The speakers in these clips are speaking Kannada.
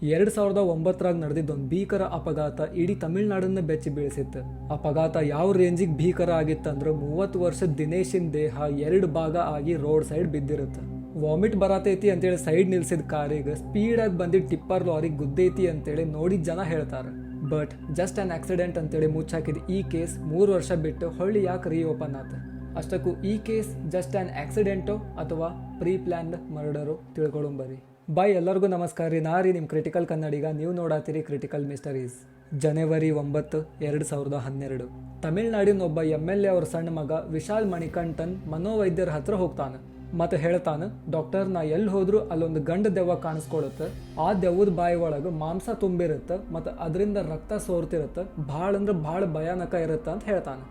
2009 ನಡೆದಿದ್ದೊಂದು ಭೀಕರ ಅಪಘಾತ ಇಡೀ ತಮಿಳ್ನಾಡನ್ನ ಬೆಚ್ಚಿ ಬೀಳಿಸಿತ್ತು. ಅಪಘಾತ ಯಾವ ರೇಂಜಿಗೆ ಭೀಕರ ಆಗಿತ್ತಂದ್ರೆ 30 ವರ್ಷದ ದಿನೇಶಿನ ದೇಹ 2 ಭಾಗ ಆಗಿ ರೋಡ್ ಸೈಡ್ ಬಿದ್ದಿರುತ್ತೆ. ವಾಮಿಟ್ ಬರತೈತಿ ಅಂತೇಳಿ ಸೈಡ್ ನಿಲ್ಸಿದ ಕಾರಿಗೆ ಸ್ಪೀಡಾಗಿ ಬಂದಿದ್ದ ಟಿಪ್ಪರ್ ಲಾರಿಗೆ ಗುದ್ದೈತಿ ಅಂತೇಳಿ ನೋಡಿದ ಜನ ಹೇಳ್ತಾರೆ. ಬಟ್ ಜಸ್ಟ್ ಆನ್ ಆಕ್ಸಿಡೆಂಟ್ ಅಂತೇಳಿ ಮುಚ್ಚಾಕಿದ ಈ ಕೇಸ್ 3 ವರ್ಷ ಬಿಟ್ಟು ಹೊಳ್ಳಿ ಯಾಕೆ ರೀಓಪನ್ ಆತ? ಅಷ್ಟಕ್ಕೂ ಈ ಕೇಸ್ ಜಸ್ಟ್ ಆನ್ ಆಕ್ಸಿಡೆಂಟೋ ಅಥವಾ ಪ್ರೀ ಪ್ಲಾನ್ಡ್ ಮರ್ಡರೋ ತಿಳ್ಕೊಳ್ಳೋಂಬರಿ. ಬಾಯ್, ಎಲ್ಲರಿಗೂ ನಮಸ್ಕಾರ ರೀ. ನಾ ರೀ ನಿಮ್ಮ ಕ್ರಿಟಿಕಲ್ ಕನ್ನಡಿಗ. ನೀವು ನೋಡಾತೀರಿ ಕ್ರಿಟಿಕಲ್ ಮಿಸ್ಟರೀಸ್. ಜನವರಿ 9, 2012 ತಮಿಳ್ನಾಡಿನ ಒಬ್ಬ MLA ಅವ್ರ ಸಣ್ಣ ಮಗ ವಿಶಾಲ್ ಮಣಿಕಂಠನ್ ಮನೋವೈದ್ಯರ ಹತ್ರ ಹೋಗ್ತಾನೆ ಮತ್ತು ಹೇಳ್ತಾನೆ, ಡಾಕ್ಟರ್, ನಾ ಎಲ್ಲಿ ಹೋದ್ರೂ ಅಲ್ಲೊಂದು ಗಂಡ ದೆವ್ವ ಕಾಣಿಸ್ಕೊಳುತ್ತೆ. ಆ ದೆವ್ವದ ಬಾಯಿ ಒಳಗೆ ಮಾಂಸ ತುಂಬಿರುತ್ತೆ ಮತ್ತು ಅದರಿಂದ ರಕ್ತ ಸೋರ್ತಿರುತ್ತೆ. ಭಾಳ ಅಂದ್ರೆ ಭಾಳ ಭಯಾನಕ ಇರುತ್ತೆ ಅಂತ ಹೇಳ್ತಾನೆ.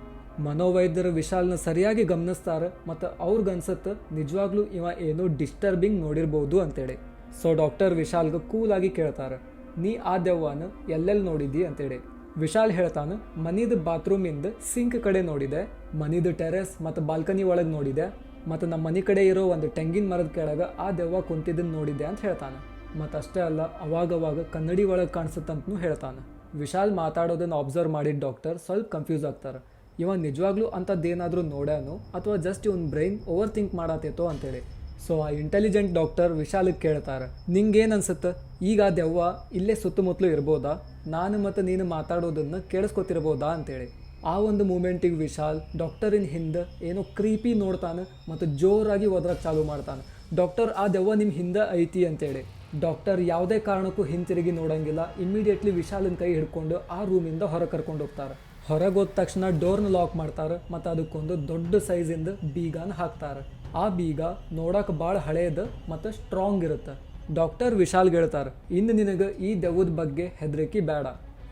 ಮನೋವೈದ್ಯರು ವಿಶಾಲ್ನ ಸರಿಯಾಗಿ ಗಮನಿಸ್ತಾರೆ ಮತ್ತು ಅವ್ರಿಗನ್ಸುತ್ತೆ ನಿಜವಾಗ್ಲೂ ಇವ ಏನೋ ಡಿಸ್ಟರ್ಬಿಂಗ್ ನೋಡಿರ್ಬೋದು ಅಂತೇಳಿ. ಸೊ ಡಾಕ್ಟರ್ ವಿಶಾಲ್ಗೆ ಕೂಲಾಗಿ ಕೇಳ್ತಾರೆ, ನೀ ಆ ದೆವ್ವನ ಎಲ್ಲೆಲ್ಲಿ ನೋಡಿದ್ದಿ ಅಂತೇಳಿ. ವಿಶಾಲ್ ಹೇಳ್ತಾನೆ, ಮನಿದ ಬಾತ್ರೂಮಿಂದ ಸಿಂಕ್ ಕಡೆ ನೋಡಿದೆ, ಮನಿದ ಟೆರೆಸ್ ಮತ್ತು ಬಾಲ್ಕನಿ ಒಳಗೆ ನೋಡಿದೆ, ಮತ್ತು ನಮ್ಮ ಮನೆ ಕಡೆ ಇರೋ ಒಂದು ತೆಂಗಿನ ಮರದ ಕೆಳಗೆ ಆ ದೆವ್ವ ಕುಂತಿದ್ದನ್ನು ನೋಡಿದ್ದೆ ಅಂತ ಹೇಳ್ತಾನೆ. ಮತ್ತು ಅಷ್ಟೇ ಅಲ್ಲ, ಅವಾಗವಾಗ ಕನ್ನಡಿ ಒಳಗೆ ಕಾಣಿಸುತ್ತಂತನೂ ಹೇಳ್ತಾನೆ. ವಿಶಾಲ್ ಮಾತಾಡೋದನ್ನು ಅಬ್ಸರ್ವ್ ಮಾಡಿದ ಡಾಕ್ಟರ್ ಸ್ವಲ್ಪ ಕನ್ಫ್ಯೂಸ್ ಆಗ್ತಾರೆ. ಇವ ನಿಜವಾಗ್ಲೂ ಅಂಥದ್ದೇನಾದರೂ ನೋಡ್ಯಾನು ಅಥವಾ ಜಸ್ಟ್ ಇವನ್ ಬ್ರೈನ್ ಓವರ್ ಥಿಂಕ್ ಮಾಡತ್ತೇತೋ ಅಂತೇಳಿ. ಸೊ ಆ ಇಂಟೆಲಿಜೆಂಟ್ ಡಾಕ್ಟರ್ ವಿಶಾಲಿಗೆ ಕೇಳ್ತಾರೆ, ನಿಂಗೇನು ಅನ್ಸುತ್ತೆ, ಈಗ ಆ ದೆವ್ವ ಇಲ್ಲೇ ಸುತ್ತಮುತ್ತಲೂ ಇರ್ಬೋದಾ? ನಾನು ಮತ್ತು ನೀನು ಮಾತಾಡೋದನ್ನು ಕೇಳಿಸ್ಕೊತಿರ್ಬೋದಾ ಅಂತೇಳಿ. ಆ ಒಂದು ಮೂಮೆಂಟಿಗೆ ವಿಶಾಲ್ ಡಾಕ್ಟರಿನ ಹಿಂದೆ ಏನೋ ಕ್ರೀಪಿ ನೋಡ್ತಾನೆ ಮತ್ತು ಜೋರಾಗಿ ಒದ್ರಕ್ಕೆ ಚಾಲು ಮಾಡ್ತಾನೆ. ಡಾಕ್ಟರ್, ಆ ದೆವ್ವ ನಿಮ್ಮ ಹಿಂದೆ ಐತಿ ಅಂತೇಳಿ. ಡಾಕ್ಟರ್ ಯಾವುದೇ ಕಾರಣಕ್ಕೂ ಹಿಂತಿರುಗಿ ನೋಡೋಂಗಿಲ್ಲ. ಇಮ್ಮಿಡಿಯೇಟ್ಲಿ ವಿಶಾಲನ ಕೈ ಹಿಡ್ಕೊಂಡು ಆ ರೂಮಿಂದ ಹೊರಗೆ ಕರ್ಕೊಂಡು ಹೋಗ್ತಾರೆ. ಹೊರಗೆ ಹೋದ ತಕ್ಷಣ ಡೋರ್ನ ಲಾಕ್ ಮಾಡ್ತಾರೆ ಮತ್ತು ಅದಕ್ಕೊಂದು ದೊಡ್ಡ ಸೈಜಿಂದ ಬೀಗನ ಹಾಕ್ತಾರೆ. ಆ ಬೀಗ ನೋಡೋಕೆ ಭಾಳ ಹಳೇದು ಮತ್ತು ಸ್ಟ್ರಾಂಗ್ ಇರುತ್ತೆ. ಡಾಕ್ಟರ್ ವಿಶಾಲ್ಗೆ ಹೇಳ್ತಾರೆ, ಇನ್ನು ನಿನಗೆ ಈ ದೆವ್ವದ ಬಗ್ಗೆ ಹೆದರಿಕೆ ಬೇಡ,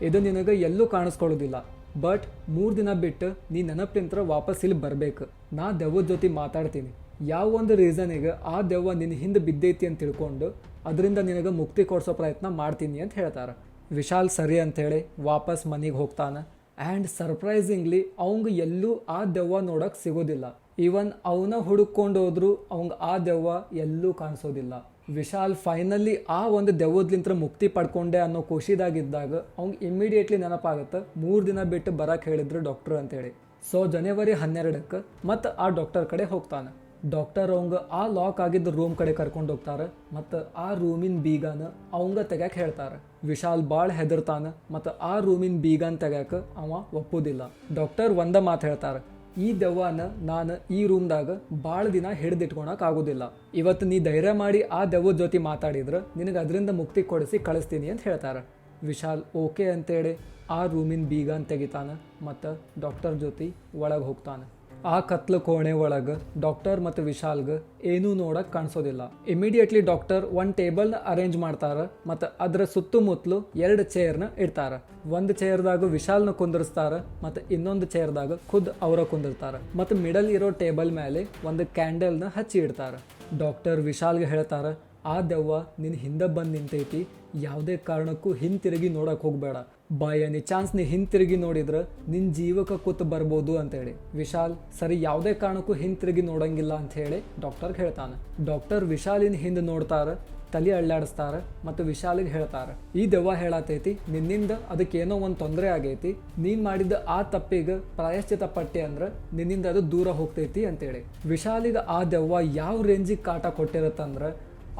ಇದು ನಿನಗೆ ಎಲ್ಲೂ ಕಾಣಿಸ್ಕೊಳ್ಳೋದಿಲ್ಲ. ಬಟ್ 3 ದಿನ ಬಿಟ್ಟು ನೀ ನೆನಪಿಂತ್ರ ವಾಪಸ್ ಇಲ್ಲಿ ಬರಬೇಕು. ನಾ ದೆವ್ವದ ಜೊತೆ ಮಾತಾಡ್ತೀನಿ. ಯಾವ ಒಂದು ರೀಸನಿಗೆ ಆ ದೆವ್ವ ನಿನ್ನ ಹಿಂದೆ ಬಿದ್ದೈತಿ ಅಂತ ತಿಳ್ಕೊಂಡು ಅದರಿಂದ ನಿನಗೆ ಮುಕ್ತಿ ಕೊಡಿಸೋ ಪ್ರಯತ್ನ ಮಾಡ್ತೀನಿ ಅಂತ ಹೇಳ್ತಾರೆ. ವಿಶಾಲ್ ಸರಿ ಅಂಥೇಳಿ ವಾಪಸ್ ಮನೆಗೆ ಹೋಗ್ತಾನೆ. ಆ್ಯಂಡ್ ಸರ್ಪ್ರೈಸಿಂಗ್ಲಿ ಅವಂಗೆ ಎಲ್ಲೂ ಆ ದೆವ್ವ ನೋಡೋಕೆ ಸಿಗೋದಿಲ್ಲ. ಈವನ್ ಅವನ ಹುಡುಕೊಂಡು ಹೋದ್ರೂ ಅವಂಗೆ ಆ ದೆವ್ವ ಎಲ್ಲೂ ಕಾಣಿಸೋದಿಲ್ಲ. ವಿಶಾಲ್ ಫೈನಲಿ ಆ ಒಂದು ದೆವ್ವದ್ಲಿಂತ್ರ ಮುಕ್ತಿ ಪಡ್ಕೊಂಡೆ ಅನ್ನೋ ಖುಷಿದಾಗಿದ್ದಾಗ ಅವ್ಗೆ ಇಮ್ಮಿಡಿಯೇಟ್ಲಿ ನೆನಪಾಗುತ್ತೆ 3 ದಿನ ಬಿಟ್ಟು ಬರಕ್ಕೆ ಹೇಳಿದ್ರು ಡಾಕ್ಟ್ರು ಅಂತೇಳಿ. ಸೊ ಜನವರಿ 12 ಮತ್ತು ಆ ಡಾಕ್ಟರ್ ಕಡೆ ಹೋಗ್ತಾನೆ. ಡಾಕ್ಟರ್ ಅವಂಗೆ ಆ ಲಾಕ್ ಆಗಿದ್ದ ರೂಮ್ ಕಡೆ ಕರ್ಕೊಂಡು ಹೋಗ್ತಾರೆ ಮತ್ತು ಆ ರೂಮಿನ ಬೀಗನ ಅವಂಗ ತೆಗ್ಯಾಕೆ ಹೇಳ್ತಾರೆ. ವಿಶಾಲ್ ಭಾಳ ಹೆದರ್ತಾನೆ ಮತ್ತು ಆ ರೂಮಿನ ಬೀಗನ ತೆಗ್ಯಾಕೆ ಅವ ಒಪ್ಪೋದಿಲ್ಲ. ಡಾಕ್ಟರ್ ಒಂದ ಮಾತು ಹೇಳ್ತಾರೆ, ಈ ದೆವ್ವನ ನಾನು ಈ ರೂಮ್ದಾಗ ಭಾಳ ದಿನ ಹಿಡಿದಿಟ್ಕೊಳಕ್ ಆಗೋದಿಲ್ಲ. ಇವತ್ತು ನೀ ಧೈರ್ಯ ಮಾಡಿ ಆ ದೆವ್ವದ ಜೊತೆ ಮಾತಾಡಿದ್ರೆ ನಿನಗೆ ಅದರಿಂದ ಮುಕ್ತಿ ಕೊಡಿಸಿ ಕಳಿಸ್ತೀನಿ ಅಂತ ಹೇಳ್ತಾರೆ. ವಿಶಾಲ್ ಓಕೆ ಅಂತೇಳಿ ಆ ರೂಮಿನ ಬೀಗನ ತೆಗಿತಾನೆ ಮತ್ತು ಡಾಕ್ಟರ್ ಜೊತೆ ಒಳಗೆ ಹೋಗ್ತಾನೆ. ಆ ಕತ್ಲು ಕೋಣೆ ಒಳಗೆ ಡಾಕ್ಟರ್ ಮತ್ತು ವಿಶಾಲ್ಗೆ ಏನೂ ನೋಡಕ್ಕೆ ಕಾಣಿಸೋದಿಲ್ಲ. ಇಮಿಡಿಯೇಟ್ಲಿ ಡಾಕ್ಟರ್ ಒಂದು ಟೇಬಲ್ನ ಅರೇಂಜ್ ಮಾಡ್ತಾರೆ ಮತ್ತು ಅದರ ಸುತ್ತಮುತ್ತಲು 2 ಚೇರ್ನ ಇಡ್ತಾರೆ. ಒಂದು ಚೇರ್ದಾಗ ವಿಶಾಲ್ನ ಕುಂದಿರ್ಸ್ತಾರೆ ಮತ್ತು ಇನ್ನೊಂದು ಚೇರ್ದಾಗ ಖುದ್ ಅವರ ಕುಂದಿರ್ತಾರೆ ಮತ್ತು ಮಿಡಲ್ ಇರೋ ಟೇಬಲ್ ಮೇಲೆ ಒಂದು ಕ್ಯಾಂಡಲ್ನ ಹಚ್ಚಿ ಇಡ್ತಾರೆ. ಡಾಕ್ಟರ್ ವಿಶಾಲ್ಗೆ ಹೇಳ್ತಾರೆ, ಆ ದೆವ್ವ ನಿನ್ನ ಹಿಂದೆ ಬಂದು ನಿಂತೈತಿ, ಯಾವುದೇ ಕಾರಣಕ್ಕೂ ಹಿಂತಿರುಗಿ ನೋಡಕ್ಕೆ ಹೋಗಬೇಡ. ಬೈ ಎನಿ ಚಾನ್ಸ್ ನೀ ಹಿಂತಿರುಗಿ ನೋಡಿದ್ರೆ ನಿನ್ನ ಜೀವಕ್ಕೆ ಕೂತು ಬರ್ಬೋದು ಅಂತೇಳಿ. ವಿಶಾಲ್ ಸರಿ, ಯಾವುದೇ ಕಾರಣಕ್ಕೂ ಹಿಂತಿರುಗಿ ನೋಡಂಗಿಲ್ಲ ಅಂತ ಹೇಳಿ ಡಾಕ್ಟರ್ಗೆ ಹೇಳ್ತಾನೆ. ಡಾಕ್ಟರ್ ವಿಶಾಲಿನ ಹಿಂದೆ ನೋಡ್ತಾರೆ, ತಲೆ ಅಳ್ಳಾಡಿಸ್ತಾರೆ ಮತ್ತು ವಿಶಾಲಿಗೆ ಹೇಳ್ತಾರೆ, ಈ ದೆವ್ವ ಹೇಳತೈತಿ ನಿನ್ನಿಂದ ಅದಕ್ಕೇನೋ ಒಂದು ತೊಂದರೆ ಆಗೈತಿ, ನೀನು ಮಾಡಿದ ಆ ತಪ್ಪಿಗೆ ಪ್ರಾಯಶ್ಚಿತ ಪಟ್ಟೆ ಅಂದ್ರೆ ನಿನ್ನಿಂದ ಅದು ದೂರ ಹೋಗ್ತೈತಿ ಅಂತೇಳಿ. ವಿಶಾಲಿಗೆ ಆ ದೆವ್ವ ಯಾವ ರೇಂಜಿಗೆ ಕಾಟ ಕೊಟ್ಟಿರತ್ತಂದ್ರೆ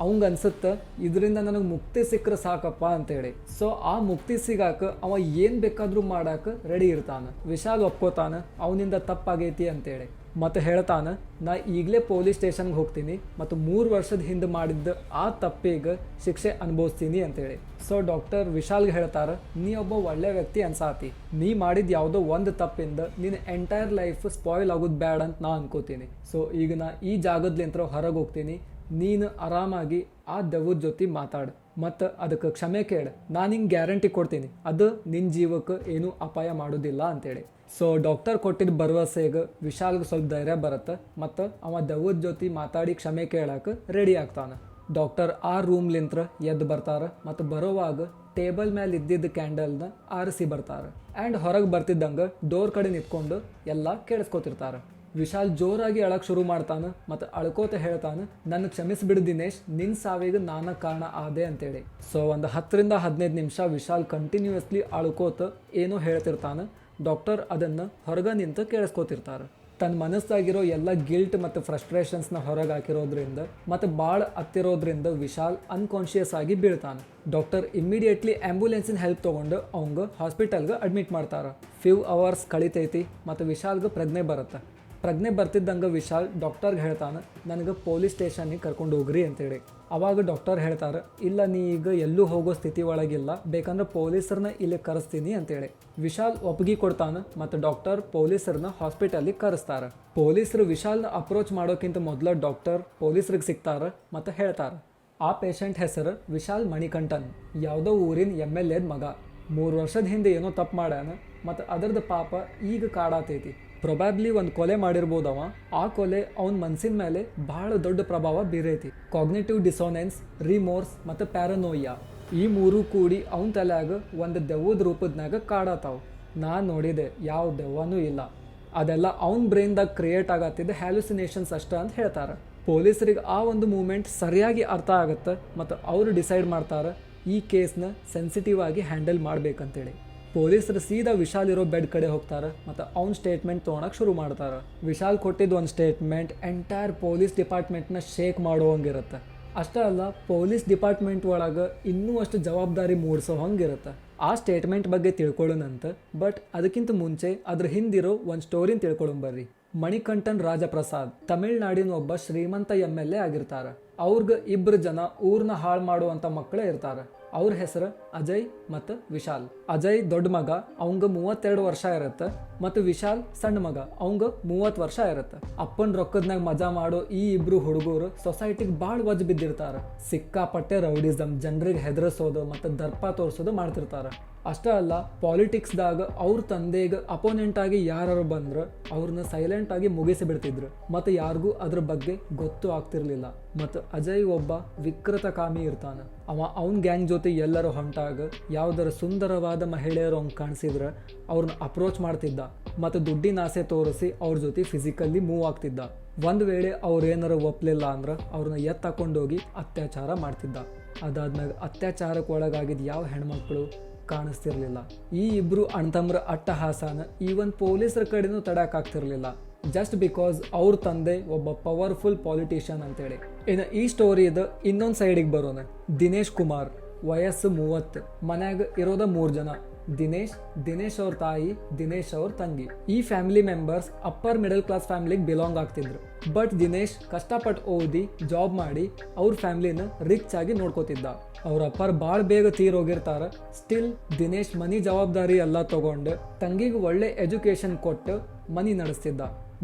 ಅವಂಗೆ ಅನ್ಸುತ್ತೆ ಇದರಿಂದ ನನಗೆ ಮುಕ್ತಿ ಸಿಕ್ಕರೆ ಸಾಕಪ್ಪ ಅಂತೇಳಿ. ಸೊ ಆ ಮುಕ್ತಿ ಸಿಗಾಕ ಅವ ಏನು ಬೇಕಾದರೂ ಮಾಡಕ್ಕೆ ರೆಡಿ ಇರ್ತಾನೆ. ವಿಶಾಲ್ ಒಪ್ಕೋತಾನೆ ಅವನಿಂದ ತಪ್ಪಾಗೈತಿ ಅಂತೇಳಿ ಮತ್ತು ಹೇಳ್ತಾನೆ, ನಾ ಈಗಲೇ ಪೊಲೀಸ್ ಸ್ಟೇಷನ್ಗೆ ಹೋಗ್ತೀನಿ ಮತ್ತು 3 ವರ್ಷದ ಹಿಂದೆ ಮಾಡಿದ್ದ ಆ ತಪ್ಪಿಗೆ ಶಿಕ್ಷೆ ಅನುಭವಿಸ್ತೀನಿ ಅಂತೇಳಿ. ಸೊ ಡಾಕ್ಟರ್ ವಿಶಾಲ್ಗೆ ಹೇಳ್ತಾರೆ, ನೀ ಒಬ್ಬ ಒಳ್ಳೆ ವ್ಯಕ್ತಿ ಅನ್ಸಾತಿ, ನೀ ಮಾಡಿದ ಯಾವುದೋ ಒಂದು ತಪ್ಪಿಂದ ನಿನ್ನ ಎಂಟೈರ್ ಲೈಫ್ ಸ್ಪಾಯ್ಲ್ ಆಗೋದು ಬ್ಯಾಡ್ ಅಂತ ನಾ ಅನ್ಕೋತೀನಿ. ಸೊ ಈಗ ನಾ ಈ ಜಾಗದ್ಲಿಂತ್ರ ಹೊರಗೆ ಹೋಗ್ತೀನಿ, ನೀನು ಆರಾಮಾಗಿ ಆ ದೆವ್ವದ ಜೊತೆ ಮಾತಾಡು ಮತ್ತು ಅದಕ್ಕೆ ಕ್ಷಮೆ ಕೇಳು. ನಾನು ಹಿಂಗೆ ಗ್ಯಾರಂಟಿ ಕೊಡ್ತೀನಿ ಅದು ನಿನ್ನ ಜೀವಕ್ಕೆ ಏನೂ ಅಪಾಯ ಮಾಡೋದಿಲ್ಲ ಅಂತೇಳಿ. ಸೊ ಡಾಕ್ಟರ್ ಕೊಟ್ಟಿದ್ದ ಭರವಸೆಗೆ ವಿಶಾಲ್ಗೆ ಸ್ವಲ್ಪ ಧೈರ್ಯ ಬರುತ್ತೆ ಮತ್ತು ಅವ ದೆವ್ವದ ಜೊತೆ ಮಾತಾಡಿ ಕ್ಷಮೆ ಕೇಳಕ್ಕೆ ರೆಡಿ ಆಗ್ತಾನೆ. ಡಾಕ್ಟರ್ ಆ ರೂಮ್ಲಿಂತ್ರ ಎದ್ದು ಬರ್ತಾರೆ ಮತ್ತು ಬರೋವಾಗ ಟೇಬಲ್ ಮೇಲೆ ಇದ್ದಿದ್ದ ಕ್ಯಾಂಡಲ್ನ ಆರಿಸಿ ಬರ್ತಾರೆ. ಆ್ಯಂಡ್ ಹೊರಗೆ ಬರ್ತಿದ್ದಂಗೆ ಡೋರ್ ಕಡೆ ನಿಂತ್ಕೊಂಡು ಎಲ್ಲ ಕೇಳಿಸ್ಕೊತಿರ್ತಾರೆ. ವಿಶಾಲ್ ಜೋರಾಗಿ ಅಳಕ್ ಶುರು ಮಾಡ್ತಾನೆ ಮತ್ತು ಅಳ್ಕೋತ ಹೇಳ್ತಾನೆ, ನನ್ನ ಕ್ಷಮಿಸ್ಬಿಡು ದಿನೇಶ್, ನಿನ್ನ ಸಾವಿಗೆ ನಾನ ಕಾರಣ ಆದೆ ಅಂತೇಳಿ. ಸೊ ಒಂದು 10-15 ನಿಮಿಷ ವಿಶಾಲ್ ಕಂಟಿನ್ಯೂಸ್ಲಿ ಅಳ್ಕೋತ ಏನೋ ಹೇಳ್ತಿರ್ತಾನೆ. ಡಾಕ್ಟರ್ ಅದನ್ನು ಹೊರಗೆ ನಿಂತು ಕೇಳಿಸ್ಕೋತಿರ್ತಾರೆ. ತನ್ನ ಮನಸ್ಸಾಗಿರೋ ಎಲ್ಲ ಗಿಲ್ಟ್ ಮತ್ತು ಫ್ರಸ್ಟ್ರೇಷನ್ಸ್ನ ಹೊರಗೆ ಹಾಕಿರೋದ್ರಿಂದ ಮತ್ತು ಭಾಳ ಹತ್ತಿರೋದ್ರಿಂದ ವಿಶಾಲ್ ಅನ್ಕಾನ್ಷಿಯಸ್ ಆಗಿ ಬೀಳ್ತಾನೆ. ಡಾಕ್ಟರ್ ಇಮ್ಮಿಡಿಯೇಟ್ಲಿ ಆ್ಯಂಬುಲೆನ್ಸಿನ ಹೆಲ್ಪ್ ತೊಗೊಂಡು ಅವಂಗೆ ಹಾಸ್ಪಿಟಲ್ಗೆ ಅಡ್ಮಿಟ್ ಮಾಡ್ತಾರೆ. ಫ್ಯೂ ಅವರ್ಸ್ ಕಳಿತೈತಿ ಮತ್ತು ವಿಶಾಲ್ಗೆ ಪ್ರಜ್ಞೆ ಬರುತ್ತೆ. ಪ್ರಜ್ಞೆ ಬರ್ತಿದ್ದಂಗೆ ವಿಶಾಲ್ ಡಾಕ್ಟರ್ಗೆ ಹೇಳ್ತಾನೆ, ನನಗೆ ಪೊಲೀಸ್ ಸ್ಟೇಷನ್ಗೆ ಕರ್ಕೊಂಡು ಹೋಗ್ರಿ ಅಂತೇಳಿ. ಅವಾಗ ಡಾಕ್ಟರ್ ಹೇಳ್ತಾರೆ, ಇಲ್ಲ ನೀ ಈಗ ಎಲ್ಲೂ ಹೋಗೋ ಸ್ಥಿತಿ ಒಳಗಿಲ್ಲ, ಬೇಕಂದ್ರೆ ಪೊಲೀಸರನ್ನ ಇಲ್ಲಿ ಕರೆಸ್ತೀನಿ ಅಂತೇಳಿ. ವಿಶಾಲ್ ಒಪ್ಪಿಗೆ ಕೊಡ್ತಾನೆ ಮತ್ತು ಡಾಕ್ಟರ್ ಪೊಲೀಸರನ್ನ ಹಾಸ್ಪಿಟಲಿಗೆ ಕರೆಸ್ತಾರೆ. ಪೊಲೀಸರು ವಿಶಾಲ್ನ ಅಪ್ರೋಚ್ ಮಾಡೋಕ್ಕಿಂತ ಮೊದಲು ಡಾಕ್ಟರ್ ಪೊಲೀಸರಿಗೆ ಸಿಗ್ತಾರೆ ಮತ್ತು ಹೇಳ್ತಾರೆ, ಆ ಪೇಷಂಟ್ ಹೆಸರು ವಿಶಾಲ್ ಮಣಿಕಂಠನ್, ಯಾವುದೋ ಊರಿನ MLA ಮಗ. 3 ವರ್ಷದ ಹಿಂದೆ ಏನೋ ತಪ್ಪು ಮಾಡ್ಯಾನ ಮತ್ತು ಅದರದ್ದು ಪಾಪ ಈಗ ಕಾಡಾತೈತಿ. ಪ್ರೊಬ್ಯಾಬ್ಲಿ ಒಂದು ಕೊಲೆ ಮಾಡಿರ್ಬೋದವ. ಆ ಕೊಲೆ ಅವನ ಮನಸ್ಸಿನ ಮೇಲೆ ಬಹಳ ದೊಡ್ಡ ಪ್ರಭಾವ ಬೀರೈತಿ. ಕಾಗ್ನಿಟಿವ್ ಡಿಸೋನೆನ್ಸ್, ರಿಮೋರ್ಸ್ ಮತ್ತು ಪ್ಯಾರನೋಯ್ಯಾ ಈ ಮೂರೂ ಕೂಡಿ ಅವನ ತಲೆಯಾಗ ಒಂದು ದೆವ್ವದ ರೂಪದ್ನಾಗ ಕಾಡತ್ತಾವ. ನಾನು ನೋಡಿದೆ, ಯಾವ ದೆವ್ವನೂ ಇಲ್ಲ. ಅದೆಲ್ಲ ಅವನ ಬ್ರೈನ್ದಾಗ ಕ್ರಿಯೇಟ್ ಆಗತ್ತಿದ್ದ ಹ್ಯಾಲುಸಿನೇಷನ್ಸ್ ಅಷ್ಟ ಅಂತ ಹೇಳ್ತಾರೆ. ಪೊಲೀಸರಿಗೆ ಆ ಒಂದು ಮೂಮೆಂಟ್ ಸರಿಯಾಗಿ ಅರ್ಥ ಆಗುತ್ತೆ ಮತ್ತು ಅವರು ಡಿಸೈಡ್ ಮಾಡ್ತಾರೆ ಈ ಕೇಸ್ನ ಸೆನ್ಸಿಟಿವ್ ಆಗಿ ಹ್ಯಾಂಡಲ್ ಮಾಡ್ಬೇಕಂತೇಳಿ. ಪೊಲೀಸರು ಸೀದಾ ವಿಶಾಲ್ ಇರೋ ಬೆಡ್ ಕಡೆ ಹೋಗ್ತಾರೆ ಮತ್ತು ಅವ್ನ ಸ್ಟೇಟ್ಮೆಂಟ್ ತೊಗೊಳಕ್ಕೆ ಶುರು ಮಾಡ್ತಾರೆ. ವಿಶಾಲ್ ಕೊಟ್ಟಿದ್ದು ಒಂದು ಸ್ಟೇಟ್ಮೆಂಟ್ ಎಂಟೈರ್ ಪೊಲೀಸ್ ಡಿಪಾರ್ಟ್ಮೆಂಟ್ನ ಶೇಕ್ ಮಾಡೋವಂಗಿರುತ್ತೆ. ಅಷ್ಟೇ ಅಲ್ಲ, ಪೊಲೀಸ್ ಡಿಪಾರ್ಟ್ಮೆಂಟ್ ಒಳಗೆ ಇನ್ನೂ ಅಷ್ಟು ಜವಾಬ್ದಾರಿ ಮೂಡಿಸೋ ಹಂಗಿರುತ್ತೆ. ಆ ಸ್ಟೇಟ್ಮೆಂಟ್ ಬಗ್ಗೆ ತಿಳ್ಕೊಳ್ಳೋಣಂತ. ಬಟ್ ಅದಕ್ಕಿಂತ ಮುಂಚೆ ಅದ್ರ ಹಿಂದಿರೋ ಒಂದು ಸ್ಟೋರಿನ ತಿಳ್ಕೊಳ್ಳೋಣ ಬರ್ರಿ. ಮಣಿಕಂಠನ್ ರಾಜಪ್ರಸಾದ್ ತಮಿಳ್ನಾಡಿನ ಒಬ್ಬ ಶ್ರೀಮಂತ MLA ಆಗಿರ್ತಾರೆ. ಅವ್ರಿಗೆ 2 ಜನ ಊರ್ನ ಹಾಳು ಮಾಡುವಂಥ ಮಕ್ಕಳೇ ಇರ್ತಾರೆ. ಅವ್ರ ಹೆಸರು ಅಜಯ್ ಮತ್ತು ವಿಶಾಲ್. ಅಜಯ್ ದೊಡ್ಡ ಮಗ, ಅವಂಗ 32 ವರ್ಷ ಇರುತ್ತೆ ಮತ್ತು ವಿಶಾಲ್ ಸಣ್ಣ ಮಗ, ಅವಂಗ 30 ವರ್ಷ ಇರುತ್ತೆ. ಅಪ್ಪನ ರೊಕ್ಕದ್ನಾಗ ಮಜಾ ಮಾಡೋ ಈ 2 ಹುಡುಗರು ಸೊಸೈಟಿಗೆ ಭಾಳ ವಜ್ ಬಿದ್ದಿರ್ತಾರೆ. ಸಿಕ್ಕಾಪಟ್ಟೆ ರೌಡಿಸಮ್, ಜನರಿಗೆ ಹೆದರಿಸೋದು ಮತ್ತು ದರ್ಪ ತೋರಿಸೋದು ಮಾಡ್ತಿರ್ತಾರೆ. ಅಷ್ಟೇ ಅಲ್ಲ, ಪಾಲಿಟಿಕ್ಸ್ದಾಗ ಅವ್ರ ತಂದೆಗೆ ಅಪೋನೆಂಟ್ ಆಗಿ ಯಾರು ಬಂದ್ರೆ ಅವ್ರನ್ನ ಸೈಲೆಂಟ್ ಆಗಿ ಮುಗಿಸಿ ಬಿಡ್ತಿದ್ರು ಮತ್ತು ಯಾರಿಗೂ ಅದ್ರ ಬಗ್ಗೆ ಗೊತ್ತು ಆಗ್ತಿರ್ಲಿಲ್ಲ. ಮತ್ತು ಅಜಯ್ ಒಬ್ಬ ವಿಕೃತಕಾಮಿ ಇರ್ತಾನೆ. ಅವನ ಗ್ಯಾಂಗ್ ಜೊತೆ ಎಲ್ಲರೂ ಹೊಂಟಾಗ ಯಾವುದರ ಸುಂದರವಾದ ಮಹಿಳೆಯರು ಅವ್ನು ಕಾಣಿಸಿದ್ರೆ ಅವ್ರನ್ನ ಅಪ್ರೋಚ್ ಮಾಡ್ತಿದ್ದ ಮತ್ತು ದುಡ್ಡಿನ ಆಸೆ ತೋರಿಸಿ ಅವ್ರ ಜೊತೆ ಫಿಸಿಕಲಿ ಮೂವ್ ಆಗ್ತಿದ್ದ. ಒಂದು ವೇಳೆ ಅವ್ರೇನಾರ ಒಪ್ಪಲಿಲ್ಲ ಅಂದ್ರೆ ಅವ್ರನ್ನ ಎತ್ತಾಕೊಂಡೋಗಿ ಅತ್ಯಾಚಾರ ಮಾಡ್ತಿದ್ದ. ಅದಾದ್ಮೇಲೆ ಅತ್ಯಾಚಾರಕ್ಕೆ ಒಳಗಾಗಿದ್ದ ಯಾವ ಹೆಣ್ಮಕ್ಳು ಕಾಣಿಸ್ತಿರ್ಲಿಲ್ಲ. ಈ 2 ಅಣ್ತಮ್ರ ಅಟ್ಟಹಾಸನ ಈವನ್ ಪೊಲೀಸರ ಕಡೆನೂ ತಡಕ್ಕಾಗ್ತಿರ್ಲಿಲ್ಲ, ಜಸ್ಟ್ ಬಿಕಾಸ್ ಅವ್ರ ತಂದೆ ಒಬ್ಬ ಪವರ್ಫುಲ್ ಪಾಲಿಟಿಷಿಯನ್ ಅಂತೇಳಿ. ಇನ್ನು ಈ ಸ್ಟೋರಿದ ಇನ್ನೊಂದು ಸೈಡಿಗೆ ಬರೋಣ. ದಿನೇಶ್ ಕುಮಾರ್, ವಯಸ್ಸು 30, ಮನ್ಯಾಗ ಇರೋದ 3 ಜನ. ದಿನೇಶ್ ಅವ್ರ ತಾಯಿ, ದಿನೇಶ್ ಅವ್ರ ತಂಗಿ. ಈ family members upper middle class ಫ್ಯಾಮಿಲಿಗೆ ಬಿಲಾಂಗ್ ಆಗ್ತಿದ್ರು. ಬಟ್ ದಿನೇಶ್ ಕಷ್ಟಪಟ್ಟು ಓದಿ ಜಾಬ್ ಮಾಡಿ ಅವ್ರ ಫ್ಯಾಮಿಲಿನ ರಿಚ್ ಆಗಿ ನೋಡ್ಕೋತಿದ್ದ. ಅವ್ರ ಅಪ್ಪರ್ ಭಾಳ ಬೇಗ ತೀರೋಗಿರ್ತಾರ. ಸ್ಟಿಲ್ ದಿನೇಶ್ ಮನಿ ಜವಾಬ್ದಾರಿ ಎಲ್ಲ ತಗೊಂಡು ತಂಗಿಗೆ ಒಳ್ಳೆ ಎಜುಕೇಶನ್ ಕೊಟ್ಟು ಮನಿ ನಡೆಸ್ತಿದ್ದ.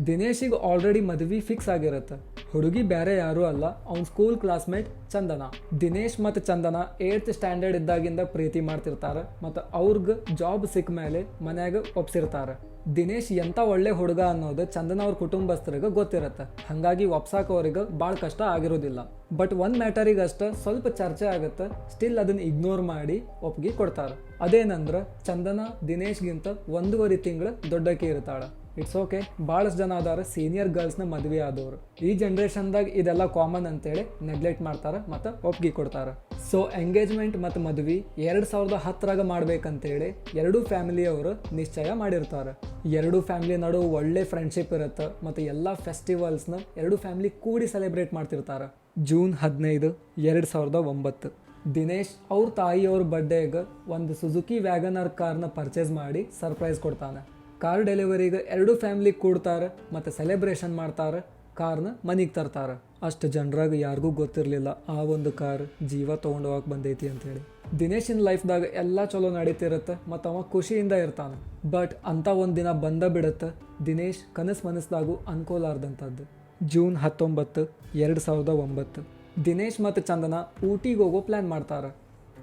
ದಿನೇಶಿಗೆ ಆಲ್ರೆಡಿ ಮದುವೆ ಫಿಕ್ಸ್ ಆಗಿರುತ್ತೆ. ಹುಡುಗಿ ಬೇರೆ ಯಾರೂ ಅಲ್ಲ, ಅವ್ನ ಸ್ಕೂಲ್ ಕ್ಲಾಸ್ಮೇಟ್ ಚಂದನ. ದಿನೇಶ್ ಮತ್ತು ಚಂದನ 8th ಸ್ಟ್ಯಾಂಡರ್ಡ್ ಇದ್ದಾಗಿಂದ ಪ್ರೀತಿ ಮಾಡ್ತಿರ್ತಾರೆ ಮತ್ತು ಅವ್ರಿಗೆ ಜಾಬ್ ಸಿಕ್ಕ ಮೇಲೆ ಮನ್ಯಾಗ ಒಪ್ಸಿರ್ತಾರೆ. ದಿನೇಶ್ ಎಂಥ ಒಳ್ಳೆ ಹುಡುಗ ಅನ್ನೋದು ಚಂದನ ಅವ್ರ ಕುಟುಂಬಸ್ಥರಿಗೆ ಗೊತ್ತಿರುತ್ತೆ. ಹಾಗಾಗಿ ಒಪ್ಸಾಕ ಅವ್ರಿಗೆ ಭಾಳ ಕಷ್ಟ ಆಗಿರೋದಿಲ್ಲ. ಬಟ್ ಒಂದು ಮ್ಯಾಟರಿಗೆ ಅಷ್ಟೇ ಸ್ವಲ್ಪ ಚರ್ಚೆ ಆಗುತ್ತೆ. ಸ್ಟಿಲ್ ಅದನ್ನ ಇಗ್ನೋರ್ ಮಾಡಿ ಒಪ್ಪಿಗೆ ಕೊಡ್ತಾರೆ. ಅದೇನಂದ್ರೆ ಚಂದನ ದಿನೇಶ್ಗಿಂತ 1.5 ತಿಂಗಳು ದೊಡ್ಡಕ್ಕೆ ಇರ್ತಾಳೆ. ಇಟ್ಸ್ ಓಕೆ, ಭಾಳಷ್ಟು ಜನ ಅದಾರ ಸೀನಿಯರ್ ಗರ್ಲ್ಸ್ನ ಮದುವೆ ಆದವರು. ಈ ಜನ್ರೇಷನ್ದಾಗ ಇದೆಲ್ಲ ಕಾಮನ್ ಅಂತೇಳಿ ನೆಗ್ಲೆಕ್ಟ್ ಮಾಡ್ತಾರೆ ಮತ್ತು ಒಪ್ಪಿಗೆ ಕೊಡ್ತಾರೆ. ಸೊ ಎಂಗೇಜ್ಮೆಂಟ್ ಮತ್ತು ಮದುವೆ 2010ರಾಗ ಮಾಡ್ಬೇಕಂತೇಳಿ 2 ಫ್ಯಾಮಿಲಿಯವರು ನಿಶ್ಚಯ ಮಾಡಿರ್ತಾರೆ. 2 ಫ್ಯಾಮಿಲಿ ನಡುವೆ ಒಳ್ಳೆ ಫ್ರೆಂಡ್ಶಿಪ್ ಇರುತ್ತೆ ಮತ್ತು ಎಲ್ಲ ಫೆಸ್ಟಿವಲ್ಸ್ನ 2 ಫ್ಯಾಮಿಲಿ ಕೂಡಿ ಸೆಲೆಬ್ರೇಟ್ ಮಾಡ್ತಿರ್ತಾರೆ. ಜೂನ್ 15, 2009 ದಿನೇಶ್ ಅವ್ರ ತಾಯಿಯವ್ರ ಬರ್ಡೇಗೆ ಒಂದು ಸುಜುಕಿ ವ್ಯಾಗನರ್ ಕಾರ್ನ ಪರ್ಚೇಸ್ ಮಾಡಿ ಸರ್ಪ್ರೈಸ್ ಕೊಡ್ತಾನೆ. ಕಾರ್ ಡೆಲಿವರಿಗೆ 2 ಫ್ಯಾಮಿಲಿ ಕೂಡ್ತಾರೆ ಮತ್ತು ಸೆಲೆಬ್ರೇಷನ್ ಮಾಡ್ತಾರೆ. ಕಾರ್ನ ಮನೆಗೆ ತರ್ತಾರೆ. ಅಷ್ಟು ಜನರಾಗ ಯಾರಿಗೂ ಗೊತ್ತಿರಲಿಲ್ಲ ಆ ಒಂದು ಕಾರ್ ಜೀವ ತೊಗೊಂಡು ಹೋಗಕ್ಕೆ ಬಂದೈತಿ ಅಂತೇಳಿ. ದಿನೇಶಿನ ಲೈಫ್ದಾಗ ಎಲ್ಲ ಚಲೋ ನಡೀತಿರುತ್ತೆ ಮತ್ತು ಅವ ಖುಷಿಯಿಂದ ಇರ್ತಾನೆ. ಬಟ್ ಅಂಥ ಒಂದು ದಿನ ಬಂದ ಬಿಡುತ್ತೆ ದಿನೇಶ್ ಮನಸ್ದಾಗೂ ಅನ್ಕೋಲಾರ್ದಂಥದ್ದು. ಜೂನ್ 19, 2009 ದಿನೇಶ್ ಮತ್ತು ಚಂದನ ಊಟಿಗೆ ಹೋಗೋ ಪ್ಲ್ಯಾನ್ ಮಾಡ್ತಾರೆ.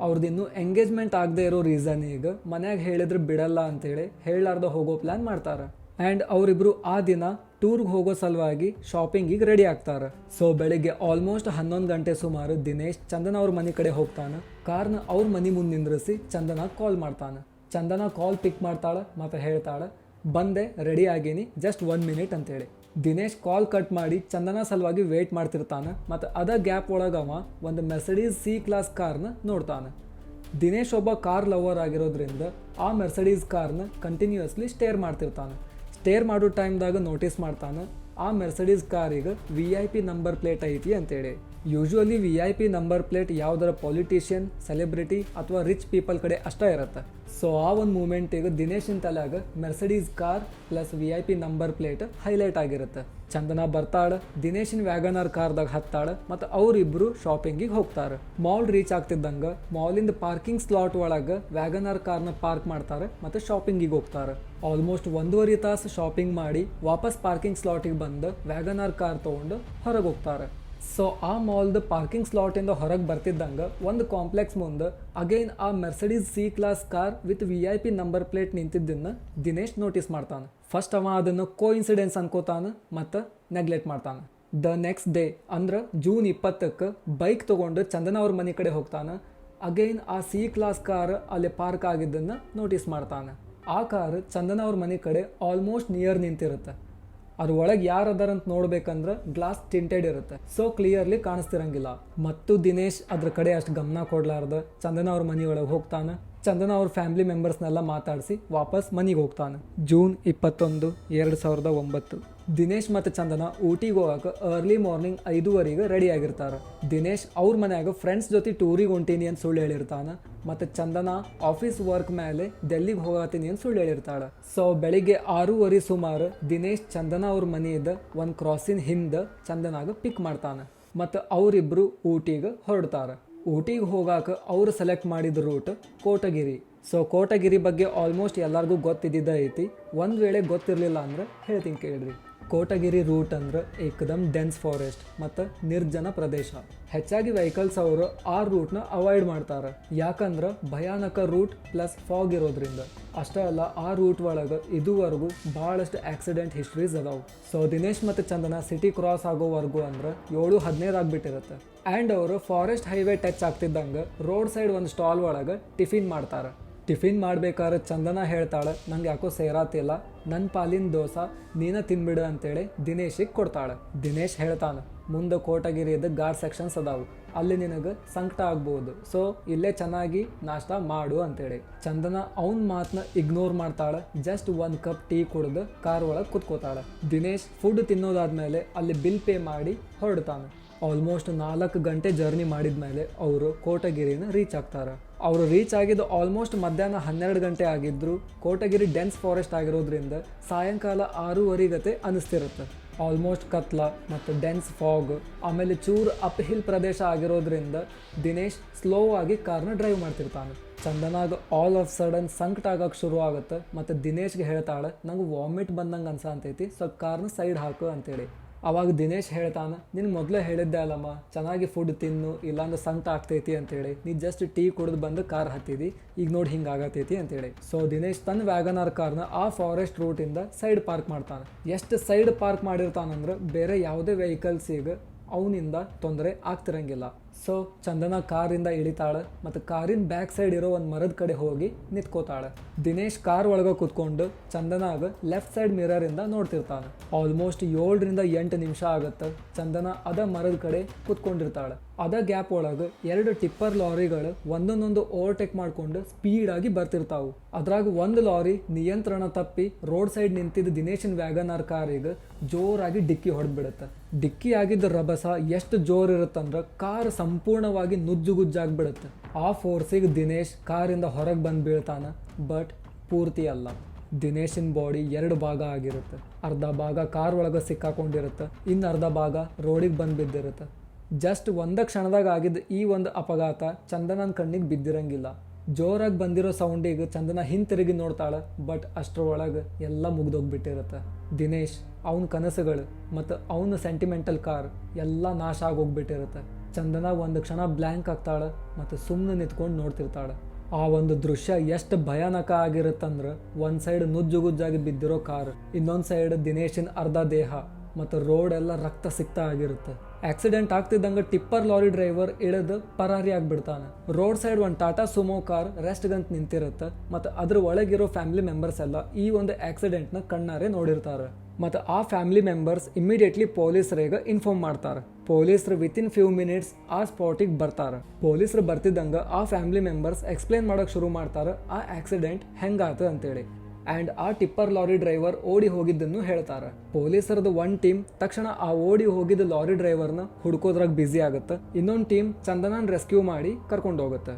ಅವ್ರದ್ದಿನ್ನೂ ಎಂಗೇಜ್ಮೆಂಟ್ ಆಗದೆ ಇರೋ ರೀಸನ್ ಈಗ ಮನ್ಯಾಗ ಹೇಳಿದ್ರೆ ಬಿಡಲ್ಲ ಅಂತೇಳಿ ಹೇಳಲಾರ್ದ ಹೋಗೋ ಪ್ಲ್ಯಾನ್ ಮಾಡ್ತಾರೆ. ಆ್ಯಂಡ್ ಅವರಿಬ್ಬರು ಆ ದಿನ ಟೂರ್ಗೆ ಹೋಗೋ ಸಲುವಾಗಿ ಶಾಪಿಂಗಿಗೆ ರೆಡಿ ಆಗ್ತಾರೆ. ಸೊ ಬೆಳಿಗ್ಗೆ ಆಲ್ಮೋಸ್ಟ್ 11 ಗಂಟೆ ಸುಮಾರು ದಿನೇಶ್ ಚಂದನ ಅವ್ರ ಮನೆ ಕಡೆ ಹೋಗ್ತಾನೆ. ಕಾರ್ನ ಅವ್ರ ಮನೆ ಮುಂದೆ ನಿಂದ್ರಿಸಿ ಚಂದನ ಕಾಲ್ ಮಾಡ್ತಾನೆ. ಚಂದನ ಕಾಲ್ ಪಿಕ್ ಮಾಡ್ತಾಳೆ ಮತ್ತು ಹೇಳ್ತಾಳೆ, ಬಂದೆ, ರೆಡಿ ಆಗೀನಿ, ಜಸ್ಟ್ 1 ಮಿನಿಟ್ ಅಂತೇಳಿ. ದಿನೇಶ್ ಕಾಲ್ ಕಟ್ ಮಾಡಿ ಚಂದನ ಸಲುವಾಗಿ ವೇಟ್ ಮಾಡ್ತಿರ್ತಾನೆ ಮತ್ತು ಅದ ಗ್ಯಾಪ್ ಒಳಗೆ ಅವ ಒಂದು ಮೆರ್ಸಡೀಸ್ ಸಿ ಕ್ಲಾಸ್ ಕಾರ್ನ ನೋಡ್ತಾನೆ. ದಿನೇಶ್ ಒಬ್ಬ ಕಾರ್ ಲವರ್ ಆಗಿರೋದ್ರಿಂದ ಆ ಮೆರ್ಸಡೀಸ್ ಕಾರ್ನ ಕಂಟಿನ್ಯೂಸ್ಲಿ ಸ್ಟೇರ್ ಮಾಡ್ತಿರ್ತಾನೆ. ಸ್ಟೇರ್ ಮಾಡೋ ಟೈಮ್ದಾಗ ನೋಟಿಸ್ ಮಾಡ್ತಾನೆ ಆ ಮೆರ್ಸಡೀಸ್ ಕಾರಿಗೆ VIP ನಂಬರ್ ಪ್ಲೇಟ್ ಐತಿ ಅಂತೇಳಿ. ಯೂಶ್ವಲಿ VIP ನಂಬರ್ ಪ್ಲೇಟ್ ಯಾವುದರ ಪೊಲಿಟಿಷಿಯನ್, ಸೆಲೆಬ್ರಿಟಿ ಅಥವಾ ರಿಚ್ ಪೀಪಲ್ ಕಡೆ ಅಷ್ಟೇ ಇರುತ್ತೆ. ಸೊ ಆ ಒಂದು ಮೂಮೆಂಟಿಗೆ ದಿನೇಶಿನ ತಲೆಯಾಗ Mercedes car plus VIP number plate highlight ಆಗಿರುತ್ತೆ. ಚಂದನ ಬರ್ತಾಳೆ, ದಿನೇಶಿನ ವ್ಯಾಗನಾರ್ ಕಾರ್ದಾಗ ಹತ್ತಾಳೆ ಮತ್ತು ಅವರಿಬ್ಬರು ಶಾಪಿಂಗಿಗೆ ಹೋಗ್ತಾರೆ. ಮಾಲ್ ರೀಚ್ ಆಗ್ತಿದ್ದಂಗೆ ಮಾಲಿಂದ ಪಾರ್ಕಿಂಗ್ ಸ್ಲಾಟ್ ಒಳಗೆ ವ್ಯಾಗನಾರ್ ಕಾರ್ನ ಪಾರ್ಕ್ ಮಾಡ್ತಾರೆ ಮತ್ತು ಶಾಪಿಂಗಿಗೆ ಹೋಗ್ತಾರೆ. ಆಲ್ಮೋಸ್ಟ್ 1.5 ತಾಸು ಶಾಪಿಂಗ್ ಮಾಡಿ ವಾಪಸ್ ಪಾರ್ಕಿಂಗ್ ಸ್ಲಾಟಿಗೆ ಬಂದು ವ್ಯಾಗನಾರ್ ಕಾರ್ ತೊಗೊಂಡು ಹೊರಗೆ ಹೋಗ್ತಾರೆ. ಸೊ ಆ ಮಾಲ್ದ ಪಾರ್ಕಿಂಗ್ ಸ್ಲಾಟಿಂದ ಹೊರಗೆ ಬರ್ತಿದ್ದಂಗೆ ಒಂದು ಕಾಂಪ್ಲೆಕ್ಸ್ ಮುಂದೆ ಅಗೈನ್ ಆ Mercedes C class car with VIP number plate ನಿಂತಿದ್ದನ್ನು ದಿನೇಶ್ ನೋಟಿಸ್ ಮಾಡ್ತಾನೆ. ಫಸ್ಟ್ ಅವ ಅದನ್ನು ಕೋಇನ್ಸಿಡೆನ್ಸ್ ಅನ್ಕೋತಾನೆ ಮತ್ತು ನೆಗ್ಲೆಕ್ಟ್ ಮಾಡ್ತಾನೆ. ದ ನೆಕ್ಸ್ಟ್ ಡೇ ಅಂದ್ರೆ ಜೂನ್ 20ಕ್ಕೆ ಬೈಕ್ ತೊಗೊಂಡು ಚಂದನ ಅವ್ರ ಮನೆ ಕಡೆ ಹೋಗ್ತಾನೆ. ಅಗೈನ್ ಆ ಸಿ ಕ್ಲಾಸ್ ಕಾರ್ ಅಲ್ಲಿ ಪಾರ್ಕ್ ಆಗಿದ್ದನ್ನು ನೋಟಿಸ್ ಮಾಡ್ತಾನೆ. ಆ ಕಾರ್ ಚಂದನ ಅವ್ರ ಮನೆ ಕಡೆ ಆಲ್ಮೋಸ್ಟ್ ನಿಯರ್ ನಿಂತಿರುತ್ತೆ. ಅದ್ರ ಒಳಗೆ ಯಾರು ಅದಾರಂತ ನೋಡ್ಬೇಕಂದ್ರೆ ಗ್ಲಾಸ್ ಟಿಂಟೆಡ್ ಇರುತ್ತೆ, ಸೊ ಕ್ಲಿಯರ್ಲಿ ಕಾಣಿಸ್ತಿರಂಗಿಲ್ಲ. ಮತ್ತು ದಿನೇಶ್ ಅದ್ರ ಕಡೆ ಅಷ್ಟು ಗಮನ ಕೊಡ್ಲಾರ್ದ ಚಂದನ ಅವ್ರ ಮನೆಯೊಳಗೆ ಹೋಗ್ತಾನೆ. ಚಂದನ ಅವ್ರ ಫ್ಯಾಮಿಲಿ ಮೆಂಬರ್ಸ್ನೆಲ್ಲ ಮಾತಾಡಿಸಿ ವಾಪಸ್ ಮನೆಗೆ ಹೋಗ್ತಾನೆ. ಜೂನ್ 21, 2009 ದಿನೇಶ್ ಮತ್ತು ಚಂದನ ಊಟಿಗೆ ಹೋಗಕ್ಕೆ ಅರ್ಲಿ ಮಾರ್ನಿಂಗ್ 5:15 ರೆಡಿ ಆಗಿರ್ತಾರೆ. ದಿನೇಶ್ ಅವ್ರ ಮನ್ಯಾಗ ಫ್ರೆಂಡ್ಸ್ ಜೊತೆ ಟೂರಿಗೆ ಹೊಂಟೀನಿ ಅಂತ ಸುಳ್ಳು ಹೇಳಿರ್ತಾನೆ ಮತ್ತು ಚಂದನ ಆಫೀಸ್ ವರ್ಕ್ ಮೇಲೆ ಡೆಲ್ಲಿಗೆ ಹೋಗತ್ತೀನಿ ಅಂತ ಸುಳ್ಳು ಹೇಳಿರ್ತಾಳೆ. ಸೊ ಬೆಳಿಗ್ಗೆ 6:30 ಸುಮಾರು ದಿನೇಶ್ ಚಂದನ ಅವ್ರ ಮನೆಯಿಂದ ಒಂದು ಕ್ರಾಸಿನ ಹಿಂದೆ ಚಂದನಾಗ ಪಿಕ್ ಮಾಡ್ತಾನೆ ಮತ್ತು ಅವರಿಬ್ಬರು ಊಟಿಗೆ ಹೊರಡ್ತಾರೆ. ಊಟಿಗೆ ಹೋಗಾಕ ಅವರು ಸೆಲೆಕ್ಟ್ ಮಾಡಿದ ರೂಟ್ ಕೋಟಗಿರಿ. ಸೊ ಕೋಟಗಿರಿ ಬಗ್ಗೆ ಆಲ್ಮೋಸ್ಟ್ ಎಲ್ಲರಿಗೂ ಗೊತ್ತಿದ್ದ ಐತಿ. ಒಂದು ವೇಳೆ ಗೊತ್ತಿರಲಿಲ್ಲ ಅಂದ್ರೆ ಹೇಳ್ತೀನಿ ಕೇಳ್ರಿ. ಕೋಟಗಿರಿ ರೂಟ್ ಅಂದ್ರೆ ಏಕದಮ್ ಡೆನ್ಸ್ ಫಾರೆಸ್ಟ್ ಮತ್ತು ನಿರ್ಜನ ಪ್ರದೇಶ. ಹೆಚ್ಚಾಗಿ ವೆಹಿಕಲ್ಸ್ ಅವರು ಆ ರೂಟ್ನ ಅವಾಯ್ಡ್ ಮಾಡ್ತಾರೆ, ಯಾಕಂದ್ರೆ ಭಯಾನಕ ರೂಟ್ ಪ್ಲಸ್ ಫಾಗ್ ಇರೋದ್ರಿಂದ. ಅಷ್ಟೇ ಅಲ್ಲ, ಆ ರೂಟ್ ಒಳಗೆ ಇದುವರೆಗೂ ಭಾಳಷ್ಟು ಆಕ್ಸಿಡೆಂಟ್ ಹಿಸ್ಟ್ರೀಸ್ ಅದಾವು. ಸೊ ದಿನೇಶ್ ಮತ್ತು ಚಂದನ ಸಿಟಿ ಕ್ರಾಸ್ ಆಗೋವರೆಗೂ ಅಂದ್ರೆ 7:15 ಆಗಿಬಿಟ್ಟಿರುತ್ತೆ. ಆ್ಯಂಡ್ ಅವರು ಫಾರೆಸ್ಟ್ ಹೈವೇ ಟಚ್ ಆಗ್ತಿದ್ದಂಗೆ ರೋಡ್ ಸೈಡ್ ಒಂದು ಸ್ಟಾಲ್ ಒಳಗೆ ಟಿಫಿನ್ ಮಾಡ್ತಾರೆ. ಟಿಫಿನ್ ಮಾಡ್ಬೇಕಾದ್ರೆ ಚಂದನ ಹೇಳ್ತಾಳೆ, ನಂಗೆ ಯಾಕೋ ಸೇರಾತಿಲ್ಲ, ನನ್ನ ಪಾಲಿನ ದೋಸೆ ನೀನ ತಿನ್ಬಿಡು ಅಂತೇಳಿ ದಿನೇಶಿಗೆ ಕೊಡ್ತಾಳೆ. ದಿನೇಶ್ ಹೇಳ್ತಾನೆ, ಮುಂದೆ ಕೋಟಗಿರಿಯದ ಗಾರ್ಡ್ ಸೆಕ್ಷನ್ಸ್ ಅದಾವು, ಅಲ್ಲಿ ನಿನಗೆ ಸಂಕಟ ಆಗ್ಬೋದು, ಸೊ ಇಲ್ಲೇ ಚೆನ್ನಾಗಿ ನಾಷ್ಟ ಮಾಡು ಅಂತೇಳಿ. ಚಂದನ ಅವನ ಮಾತನ್ನ ಇಗ್ನೋರ್ ಮಾಡ್ತಾಳೆ. ಜಸ್ಟ್ 1 ಕಪ್ ಟೀ ಕುಡಿದು ಕಾರ್ ಒಳಗೆ ಕುತ್ಕೋತಾಳೆ. ದಿನೇಶ್ ಫುಡ್ ತಿನ್ನೋದಾದ್ಮೇಲೆ ಅಲ್ಲಿ ಬಿಲ್ ಪೇ ಮಾಡಿ ಹೊರಡ್ತಾನೆ. ಆಲ್ಮೋಸ್ಟ್ 4 ಗಂಟೆ ಜರ್ನಿ ಮಾಡಿದ ಮೇಲೆ ಅವರು ಕೋಟಗಿರಿನ ರೀಚ್ ಆಗ್ತಾರೆ. ಅವರು ರೀಚ್ ಆಗಿದ್ದು ಆಲ್ಮೋಸ್ಟ್ ಮಧ್ಯಾಹ್ನ 12 ಗಂಟೆ ಆಗಿದ್ರು ಕೋಟಗಿರಿ ಡೆನ್ಸ್ ಫಾರೆಸ್ಟ್ ಆಗಿರೋದ್ರಿಂದ ಸಾಯಂಕಾಲ 6:30 ಅನಿಸ್ತಿರುತ್ತೆ. ಆಲ್ಮೋಸ್ಟ್ ಕತ್ಲ ಮತ್ತು ಡೆನ್ಸ್ ಫಾಗ್, ಆಮೇಲೆ ಚೂರು ಅಪ್ ಹಿಲ್ ಪ್ರದೇಶ ಆಗಿರೋದ್ರಿಂದ ದಿನೇಶ್ ಸ್ಲೋ ಆಗಿ ಕಾರ್ನ ಡ್ರೈವ್ ಮಾಡ್ತಿರ್ತಾನೆ. ಚಂದನಾಗ ಆಲ್ ಆಫ್ ಸಡನ್ ಸಂಕಟ ಆಗಕ್ಕೆ ಶುರು ಆಗುತ್ತೆ ಮತ್ತು ದಿನೇಶ್ಗೆ ಹೇಳ್ತಾಳೆ, ನಂಗೆ ವಾಮಿಟ್ ಬಂದಂಗೆ ಅನ್ಸಂತೈತಿ, ಸ್ವಲ್ಪ ಕಾರ್ನ ಸೈಡ್ ಹಾಕು ಅಂತೇಳಿ. ಅವಾಗ ದಿನೇಶ್ ಹೇಳ್ತಾನೆ, ನಿನ್ನ ಮೊದಲೇ ಹೇಳಿದ್ದೆ ಅಲ್ಲಮ್ಮ, ಚೆನ್ನಾಗಿ ಫುಡ್ ತಿನ್ನು, ಇಲ್ಲಾಂದ್ರೆ ಸಂಕಟ ಆಗ್ತೈತಿ ಅಂತೇಳಿ. ನೀ ಜಸ್ಟ್ ಟೀ ಕುಡಿದು ಬಂದು ಕಾರ್ ಹತ್ತಿದಿ, ಈಗ ನೋಡಿ ಹಿಂಗೆ ಆಗತೈತಿ ಅಂತೇಳಿ. ಸೊ ದಿನೇಶ್ ತನ್ನ ವ್ಯಾಗನಾರ್ ಕಾರ್ನ ಆ ಫಾರೆಸ್ಟ್ ರೂಟಿಂದ ಸೈಡ್ ಪಾರ್ಕ್ ಮಾಡ್ತಾನೆ. ಎಷ್ಟು ಸೈಡ್ ಪಾರ್ಕ್ ಮಾಡಿರ್ತಾನಂದ್ರೆ ಬೇರೆ ಯಾವುದೇ ವೆಹಿಕಲ್ಸಿಗೆ ಅವನಿಂದ ತೊಂದರೆ ಆಗ್ತಿರಂಗಿಲ್ಲ. ಸೊ ಚಂದನ ಕಾರಿಂದ ಇಳಿತಾಳೆ ಮತ್ತು ಕಾರಿನ ಬ್ಯಾಕ್ ಸೈಡ್ ಇರೋ ಒಂದು ಮರದ ಕಡೆ ಹೋಗಿ ನಿಂತ್ಕೋತಾಳೆ. ದಿನೇಶ್ ಕಾರ್ ಒಳಗೆ ಕೂತ್ಕೊಂಡು ಚಂದನಾಗ ಲೆಫ್ಟ್ ಸೈಡ್ ಮಿರರಿಂದ ನೋಡ್ತಿರ್ತಾನೆ. ಆಲ್ಮೋಸ್ಟ್ 7-8 ನಿಮಿಷ ಆಗುತ್ತೆ. ಚಂದನ ಅದ ಮರದ ಕಡೆ ಕೂತ್ಕೊಂಡಿರ್ತಾಳೆ. ಅದ ಗ್ಯಾಪ್ ಒಳಗೆ 2 ಟಿಪ್ಪರ್ ಲಾರಿಗಳು ಒಂದೊಂದೊಂದು ಓವರ್ಟೇಕ್ ಮಾಡ್ಕೊಂಡು ಸ್ಪೀಡಾಗಿ ಬರ್ತಿರ್ತಾವು. ಅದ್ರಾಗ ಒಂದು ಲಾರಿ ನಿಯಂತ್ರಣ ತಪ್ಪಿ ರೋಡ್ ಸೈಡ್ ನಿಂತಿದ್ದ ದಿನೇಶನ್ ವ್ಯಾಗನಾರ್ ಕಾರಿಗೆ ಜೋರಾಗಿ ಡಿಕ್ಕಿ ಹೊಡೆದ್ಬಿಡುತ್ತೆ. ಡಿಕ್ಕಿ ಆಗಿದ್ದ ರಭಸ ಎಷ್ಟು ಜೋರ್ ಇರುತ್ತಂದ್ರೆ ಕಾರ್ ಸಂಪೂರ್ಣವಾಗಿ ನುಜ್ಜುಗುಜ್ಜಾಗ್ಬಿಡುತ್ತೆ. ಆ ಫೋರ್ಸಿಗೆ ದಿನೇಶ್ ಕಾರಿಂದ ಹೊರಗೆ ಬಂದು ಬೀಳ್ತಾನೆ, ಬಟ್ ಪೂರ್ತಿ ಅಲ್ಲ. ದಿನೇಶಿನ ಬಾಡಿ 2 ಭಾಗ ಆಗಿರುತ್ತೆ. ಅರ್ಧ ಭಾಗ ಕಾರ್ ಒಳಗೆ ಸಿಕ್ಕಾಕೊಂಡಿರುತ್ತೆ, ಇನ್ನು ಅರ್ಧ ಭಾಗ ರೋಡಿಗೆ ಬಂದು ಬಿದ್ದಿರುತ್ತೆ. ಜಸ್ಟ್ 1 ಕ್ಷಣದಾಗ ಆಗಿದ್ದ ಈ ಒಂದು ಅಪಘಾತ ಚಂದನನ ಕಣ್ಣಿಗೆ ಬಿದ್ದಿರಂಗಿಲ್ಲ. ಜೋರಾಗಿ ಬಂದಿರೋ ಸೌಂಡಿಗೆ ಚಂದನ ಹಿಂತಿರುಗಿ ನೋಡ್ತಾಳೆ, ಬಟ್ ಅಷ್ಟರೊಳಗೆ ಎಲ್ಲ ಮುಗ್ದೋಗ್ಬಿಟ್ಟಿರುತ್ತೆ. ದಿನೇಶ್, ಅವನ ಕನಸುಗಳು ಮತ್ತು ಅವನ ಸೆಂಟಿಮೆಂಟಲ್ ಕಾರ್ ಎಲ್ಲ ನಾಶ ಆಗೋಗ್ಬಿಟ್ಟಿರುತ್ತೆ. ಚಂದನ ಒಂದು ಕ್ಷಣ ಬ್ಲ್ಯಾಂಕ್ ಆಗ್ತಾಳೆ ಮತ್ತು ಸುಮ್ಮನೆ ನಿಂತ್ಕೊಂಡು ನೋಡ್ತಿರ್ತಾಳೆ. ಆ ಒಂದು ದೃಶ್ಯ ಎಷ್ಟು ಭಯಾನಕ ಆಗಿರುತ್ತಂದ್ರೆ, ಒಂದು ಸೈಡ್ ನುಜ್ಜುಗುಜ್ಜಾಗಿ ಬಿದ್ದಿರೋ ಕಾರ್, ಇನ್ನೊಂದು ಸೈಡ್ ದಿನೇಶಿನ ಅರ್ಧ ದೇಹ ಮತ್ತು ರೋಡ್ ಎಲ್ಲ ರಕ್ತ ಸಿಕ್ತಾ ಆಗಿರುತ್ತೆ. ಆಕ್ಸಿಡೆಂಟ್ ಆಗ್ತಿದ್ದಂಗೆ ಟಿಪ್ಪರ್ ಲಾರಿ ಡ್ರೈವರ್ ಇಳಿದು ಪರಾರಿ ಆಗಿಬಿಡ್ತಾನೆ. ರೋಡ್ ಸೈಡ್ ಒಂದು ಟಾಟಾ ಸುಮೋ ಕಾರ್ ರೆಸ್ಟ್ಗಂತ ನಿಂತಿರುತ್ತೆ ಮತ್ತು ಅದ್ರ ಒಳಗಿರೋ ಫ್ಯಾಮಿಲಿ ಮೆಂಬರ್ಸ್ ಎಲ್ಲ ಈ ಒಂದು ಆಕ್ಸಿಡೆಂಟ್ನ ಕಣ್ಣಾರೆ ನೋಡಿರ್ತಾರೆ. ಮತ್ತು ಆ ಫ್ಯಾಮಿಲಿ ಮೆಂಬರ್ಸ್ ಇಮಿಡಿಯೇಟ್ಲಿ ಪೊಲೀಸರಿಗೆ ಇನ್ಫಾರ್ಮ್ ಮಾಡ್ತಾರೆ. ಪೊಲೀಸರು ವಿತಿನ್ ಫ್ಯೂ ಮಿನಿಟ್ಸ್ ಆ ಸ್ಪಾಟಿಗೆ ಬರ್ತಾರೆ. ಪೊಲೀಸರು ಬರ್ತಿದ್ದಂಗ ಆ ಫ್ಯಾಮಿಲಿ ಮೆಂಬರ್ಸ್ ಎಕ್ಸ್ಪ್ಲೇನ್ ಮಾಡೋಕೆ ಶುರು ಮಾಡ್ತಾರೆ ಆ ಆಕ್ಸಿಡೆಂಟ್ ಹೆಂಗಾತ ಅಂತೇಳಿ. ಆ್ಯಂಡ್ ಆ ಟಿಪ್ಪರ್ ಲಾರಿ ಡ್ರೈವರ್ ಓಡಿ ಹೋಗಿದ್ದನ್ನು ಹೇಳ್ತಾರೆ. ಪೊಲೀಸರದು ಒಂದು ಟೀಮ್ ತಕ್ಷಣ ಆ ಓಡಿ ಹೋಗಿದ್ದ ಲಾರಿ ಡ್ರೈವರ್ನ ಹುಡ್ಕೋದ್ರಾಗ ಬ್ಯುಸಿ ಆಗುತ್ತೆ. ಇನ್ನೊಂದು ಟೀಮ್ ಚಂದನನ್ ರೆಸ್ಕ್ಯೂ ಮಾಡಿ ಕರ್ಕೊಂಡು ಹೋಗುತ್ತೆ.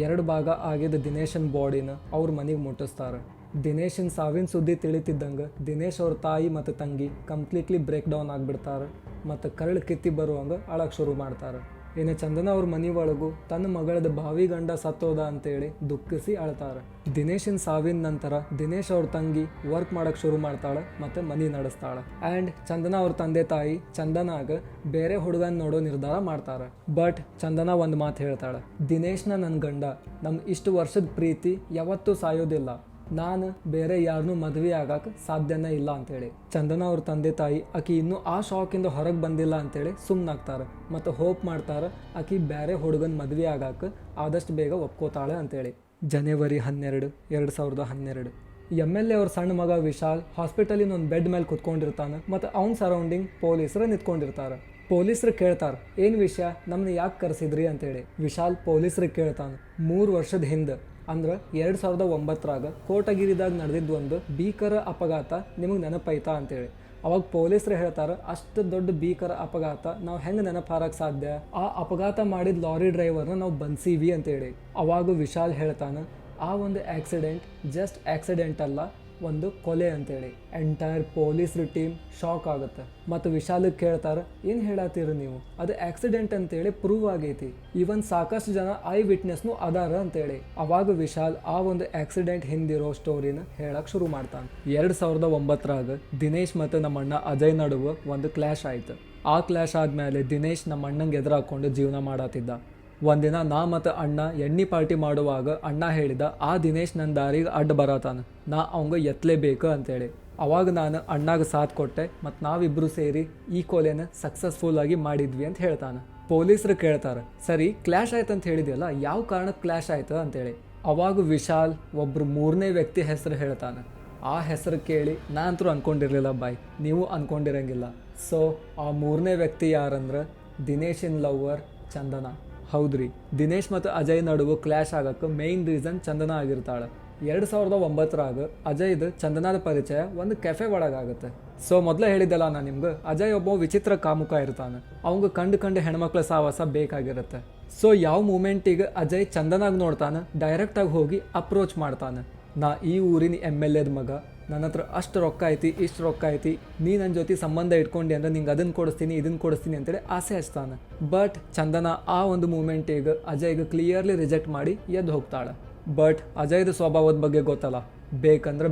2 ಭಾಗ ಆಗಿದ್ದ ದಿನೇಶನ್ ಬಾಡಿನ ಅವ್ರ ಮನೆಗೆ ಮುಟ್ಟಿಸ್ತಾರೆ. ದಿನೇಶನ್ ಸಾವಿನ ಸುದ್ದಿ ತಿಳಿತಿದ್ದಂಗೆ ದಿನೇಶ್ ಅವ್ರ ತಾಯಿ ಮತ್ತು ತಂಗಿ ಕಂಪ್ಲೀಟ್ಲಿ ಬ್ರೇಕ್ ಡೌನ್ ಆಗಿಬಿಡ್ತಾರೆ ಮತ್ತು ಕರಳು ಕಿತ್ತಿ ಬರುವಂಗೆ ಅಳಕ್ಕೆ ಶುರು ಮಾಡ್ತಾರೆ. ಇನ್ನು ಚಂದನ ಅವ್ರ ಮನೆ ಒಳಗೂ ತನ್ನ ಮಗಳದ ಭಾವಿ ಗಂಡ ಸತ್ತೋದ ಅಂತೇಳಿ ದುಃಖಿಸಿ ಅಳ್ತಾರೆ. ದಿನೇಶನ್ ಸಾವಿನ ನಂತರ ದಿನೇಶ್ ಅವ್ರ ತಂಗಿ ವರ್ಕ್ ಮಾಡಕ್ಕೆ ಶುರು ಮಾಡ್ತಾಳೆ ಮತ್ತು ಮನೆ ನಡೆಸ್ತಾಳೆ. ಆ್ಯಂಡ್ ಚಂದನ ಅವ್ರ ತಂದೆ ತಾಯಿ ಚಂದನಾಗ ಬೇರೆ ಹುಡುಗನ ನೋಡೋ ನಿರ್ಧಾರ ಮಾಡ್ತಾರೆ. ಬಟ್ ಚಂದನ ಒಂದು ಮಾತು ಹೇಳ್ತಾಳೆ, ದಿನೇಶ್ನ ನನ್ನ ಗಂಡ, ನಮ್ಮ ಇಷ್ಟು ವರ್ಷದ ಪ್ರೀತಿ ಯಾವತ್ತೂ ಸಾಯೋದಿಲ್ಲ, ನಾನು ಬೇರೆ ಯಾರನ್ನೂ ಮದುವೆ ಆಗಕ್ಕೆ ಸಾಧ್ಯನೇ ಇಲ್ಲ ಅಂತೇಳಿ. ಚಂದನ ಅವ್ರ ತಂದೆ ತಾಯಿ ಆಕಿ ಇನ್ನೂ ಆ ಶಾಕಿಂದ ಹೊರಗೆ ಬಂದಿಲ್ಲ ಅಂತೇಳಿ ಸುಮ್ಮನಾಗ್ತಾರೆ ಮತ್ತು ಹೋಪ್ ಮಾಡ್ತಾರೆ ಆಕಿ ಬೇರೆ ಹುಡುಗನ ಮದುವೆ ಆಗಕ್ಕೆ ಆದಷ್ಟು ಬೇಗ ಒಪ್ಕೋತಾಳೆ ಅಂತೇಳಿ. ಜನವರಿ 12, 2012 MLA ಅವ್ರ ಸಣ್ಣ ಮಗ ವಿಶಾಲ್ ಹಾಸ್ಪಿಟಲಿನ ಒಂದು ಬೆಡ್ ಮೇಲೆ ಕುತ್ಕೊಂಡಿರ್ತಾನೆ ಮತ್ತು ಅವ್ನ ಸರೌಂಡಿಂಗ್ ಪೊಲೀಸರು ನಿಂತ್ಕೊಂಡಿರ್ತಾರೆ. ಪೊಲೀಸರು ಕೇಳ್ತಾರೆ, ಏನು ವಿಷಯ, ನಮ್ಮನ್ನ ಯಾಕೆ ಕರೆಸಿದ್ರಿ ಅಂತೇಳಿ. ವಿಶಾಲ್ ಪೊಲೀಸರಿಗೆ ಕೇಳ್ತಾನೆ, 3 ವರ್ಷದ ಹಿಂದೆ ಅಂದ್ರೆ 2009 ಕೋಟಗಿರಿದಾಗ ನಡೆದಿದ್ದು ಒಂದು ಭೀಕರ ಅಪಘಾತ ನಿಮಗೆ ನೆನಪೈತಾ ಅಂತೇಳಿ. ಅವಾಗ ಪೊಲೀಸರು ಹೇಳ್ತಾರೆ, ಅಷ್ಟು ದೊಡ್ಡ ಭೀಕರ ಅಪಘಾತ ನಾವು ಹೆಂಗೆ ನೆನಪಾರಕ್ಕೆ ಸಾಧ್ಯ, ಆ ಅಪಘಾತ ಮಾಡಿದ ಲಾರಿ ಡ್ರೈವರ್ನ ನಾವು ಬಂದ್ಸೀವಿ ಅಂತೇಳಿ. ಅವಾಗ ವಿಶಾಲ್ ಹೇಳ್ತಾನೆ, ಆ ಒಂದು ಆಕ್ಸಿಡೆಂಟ್ ಜಸ್ಟ್ ಆಕ್ಸಿಡೆಂಟ್ ಅಲ್ಲ, ಒಂದು ಕೊಲೆ ಅಂತೇಳಿ. ಎಂಟೈರ್ ಪೊಲೀಸ್ರ ಟೀಮ್ ಶಾಕ್ ಆಗುತ್ತೆ ಮತ್ತು ವಿಶಾಲಕ್ಕೆ ಕೇಳ್ತಾರೆ, ಏನು ಹೇಳತ್ತೀರಿ ನೀವು, ಅದು ಆಕ್ಸಿಡೆಂಟ್ ಅಂತೇಳಿ ಪ್ರೂವ್ ಆಗೈತಿ, ಈವನ್ ಸಾಕಷ್ಟು ಜನ ಐ ವಿಟ್ನೆಸ್ನು ಅದಾರ ಅಂತೇಳಿ. ಅವಾಗ ವಿಶಾಲ್ ಆ ಒಂದು ಆಕ್ಸಿಡೆಂಟ್ ಹಿಂದಿರೋ ಸ್ಟೋರಿನ ಹೇಳಕ್ ಶುರು ಮಾಡ್ತಾನೆ. 2009 ದಿನೇಶ್ ಮತ್ತು ನಮ್ಮ ಅಣ್ಣ ಅಜಯ್ ನಡುವೆ ಒಂದು ಕ್ಲಾಶ್ ಆಯ್ತು. ಆ ಕ್ಲಾಶ್ ಆದ್ಮೇಲೆ ದಿನೇಶ್ ನಮ್ಮ ಅಣ್ಣಂಗೆ ಎದುರಾಕೊಂಡು ಜೀವನ ಮಾಡತ್ತಿದ್ದ. ಒಂದಿನ ನಾ ಮತ್ತು ಅಣ್ಣ ಎಣ್ಣೆ ಪಾರ್ಟಿ ಮಾಡುವಾಗ ಅಣ್ಣ ಹೇಳಿದ, ಆ ದಿನೇಶ್ ನನ್ನ ದಾರಿಗೆ ಅಡ್ಡ ಬರತಾನ, ನಾ ಅವಂಗ ಎತ್ತಲೇಬೇಕು ಅಂತೇಳಿ. ಅವಾಗ ನಾನು ಅಣ್ಣಾಗ ಸಾಥ್ ಕೊಟ್ಟೆ ಮತ್ತು ನಾವಿಬ್ಬರು ಸೇರಿ ಈ ಕೊಲೆನ ಸಕ್ಸಸ್ಫುಲ್ ಆಗಿ ಮಾಡಿದ್ವಿ ಅಂತ ಹೇಳ್ತಾನೆ. ಪೊಲೀಸರು ಕೇಳ್ತಾರೆ, ಸರಿ ಕ್ಲಾಶ್ ಆಯ್ತು ಅಂತ ಹೇಳಿದೆಯಲ್ಲ, ಯಾವ ಕಾರಣಕ್ಕೆ ಕ್ಲಾಶ್ ಆಯ್ತು ಅಂತೇಳಿ. ಅವಾಗ ವಿಶಾಲ್ ಒಬ್ರು 3ನೇ ವ್ಯಕ್ತಿ ಹೆಸರು ಹೇಳ್ತಾನೆ. ಆ ಹೆಸರು ಕೇಳಿ ನಾನಂತರೂ ಅನ್ಕೊಂಡಿರ್ಲಿಲ್ಲ ಬಾಯ್, ನೀವು ಅನ್ಕೊಂಡಿರಂಗಿಲ್ಲ. ಸೊ ಆ 3ನೇ ವ್ಯಕ್ತಿ ಯಾರಂದ್ರೆ ದಿನೇಶನ್ ಲವ್ವರ್ ಚಂದನ. ಹೌದ್ರಿ, ದಿನೇಶ್ ಮತ್ತು ಅಜಯ್ ನಡುವೆ ಕ್ಲಾಶ್ ಆಗಕ್ಕೆ ಮೇಯ್ನ್ ರೀಸನ್ ಚಂದನ ಆಗಿರ್ತಾಳೆ. 2009 ಅಜಯ್ದು ಚಂದನಾದ ಪರಿಚಯ ಒಂದು ಕೆಫೆ ಒಳಗಾಗುತ್ತೆ. ಸೊ ಮೊದಲೇ ಹೇಳಿದ್ದಲ್ಲ ನಾನು ನಿಮ್ಗೆ, ಅಜಯ್ ಒಬ್ಬ ವಿಚಿತ್ರ ಕಾಮುಕ ಇರ್ತಾನೆ, ಅವಂಗೆ ಕಂಡು ಹೆಣ್ಮಕ್ಳ ಸಾವಾಸ ಬೇಕಾಗಿರುತ್ತೆ. ಸೊ ಯಾವ ಮೂಮೆಂಟಿಗೆ ಅಜಯ್ ಚಂದನಾಗ ನೋಡ್ತಾನೆ, ಡೈರೆಕ್ಟಾಗಿ ಹೋಗಿ ಅಪ್ರೋಚ್ ಮಾಡ್ತಾನೆ, ನಾ ಈ ಊರಿನ MLAದ ಮಗ, ನನ್ನ ಹತ್ರ ಅಷ್ಟು ರೊಕ್ಕ ಐತಿ, ಇಷ್ಟು ರೊಕ್ಕ ಐತಿ, ನೀ ನನ್ನ ಜೊತೆ ಸಂಬಂಧ ಇಟ್ಕೊಂಡು ಅಂದ್ರೆ ನಿಂಗೆ ಅದನ್ನು ಕೊಡಿಸ್ತೀನಿ ಇದನ್ನು ಕೊಡಿಸ್ತೀನಿ ಅಂತೇಳಿ ಆಸೆ ಹಚ್ತಾನೆ. ಬಟ್ ಚಂದನ ಆ ಒಂದು ಮೂಮೆಂಟಿಗೆ ಅಜಯ್ಗೆ ಕ್ಲಿಯರ್ಲಿ ರಿಜೆಕ್ಟ್ ಮಾಡಿ ಎದ್ದು ಹೋಗ್ತಾಳೆ. ಬಟ್ ಅಜಯ್ದು ಸ್ವಭಾವದ ಬಗ್ಗೆ ಗೊತ್ತಲ್ಲ, ಬೇಕಂದ್ರೆ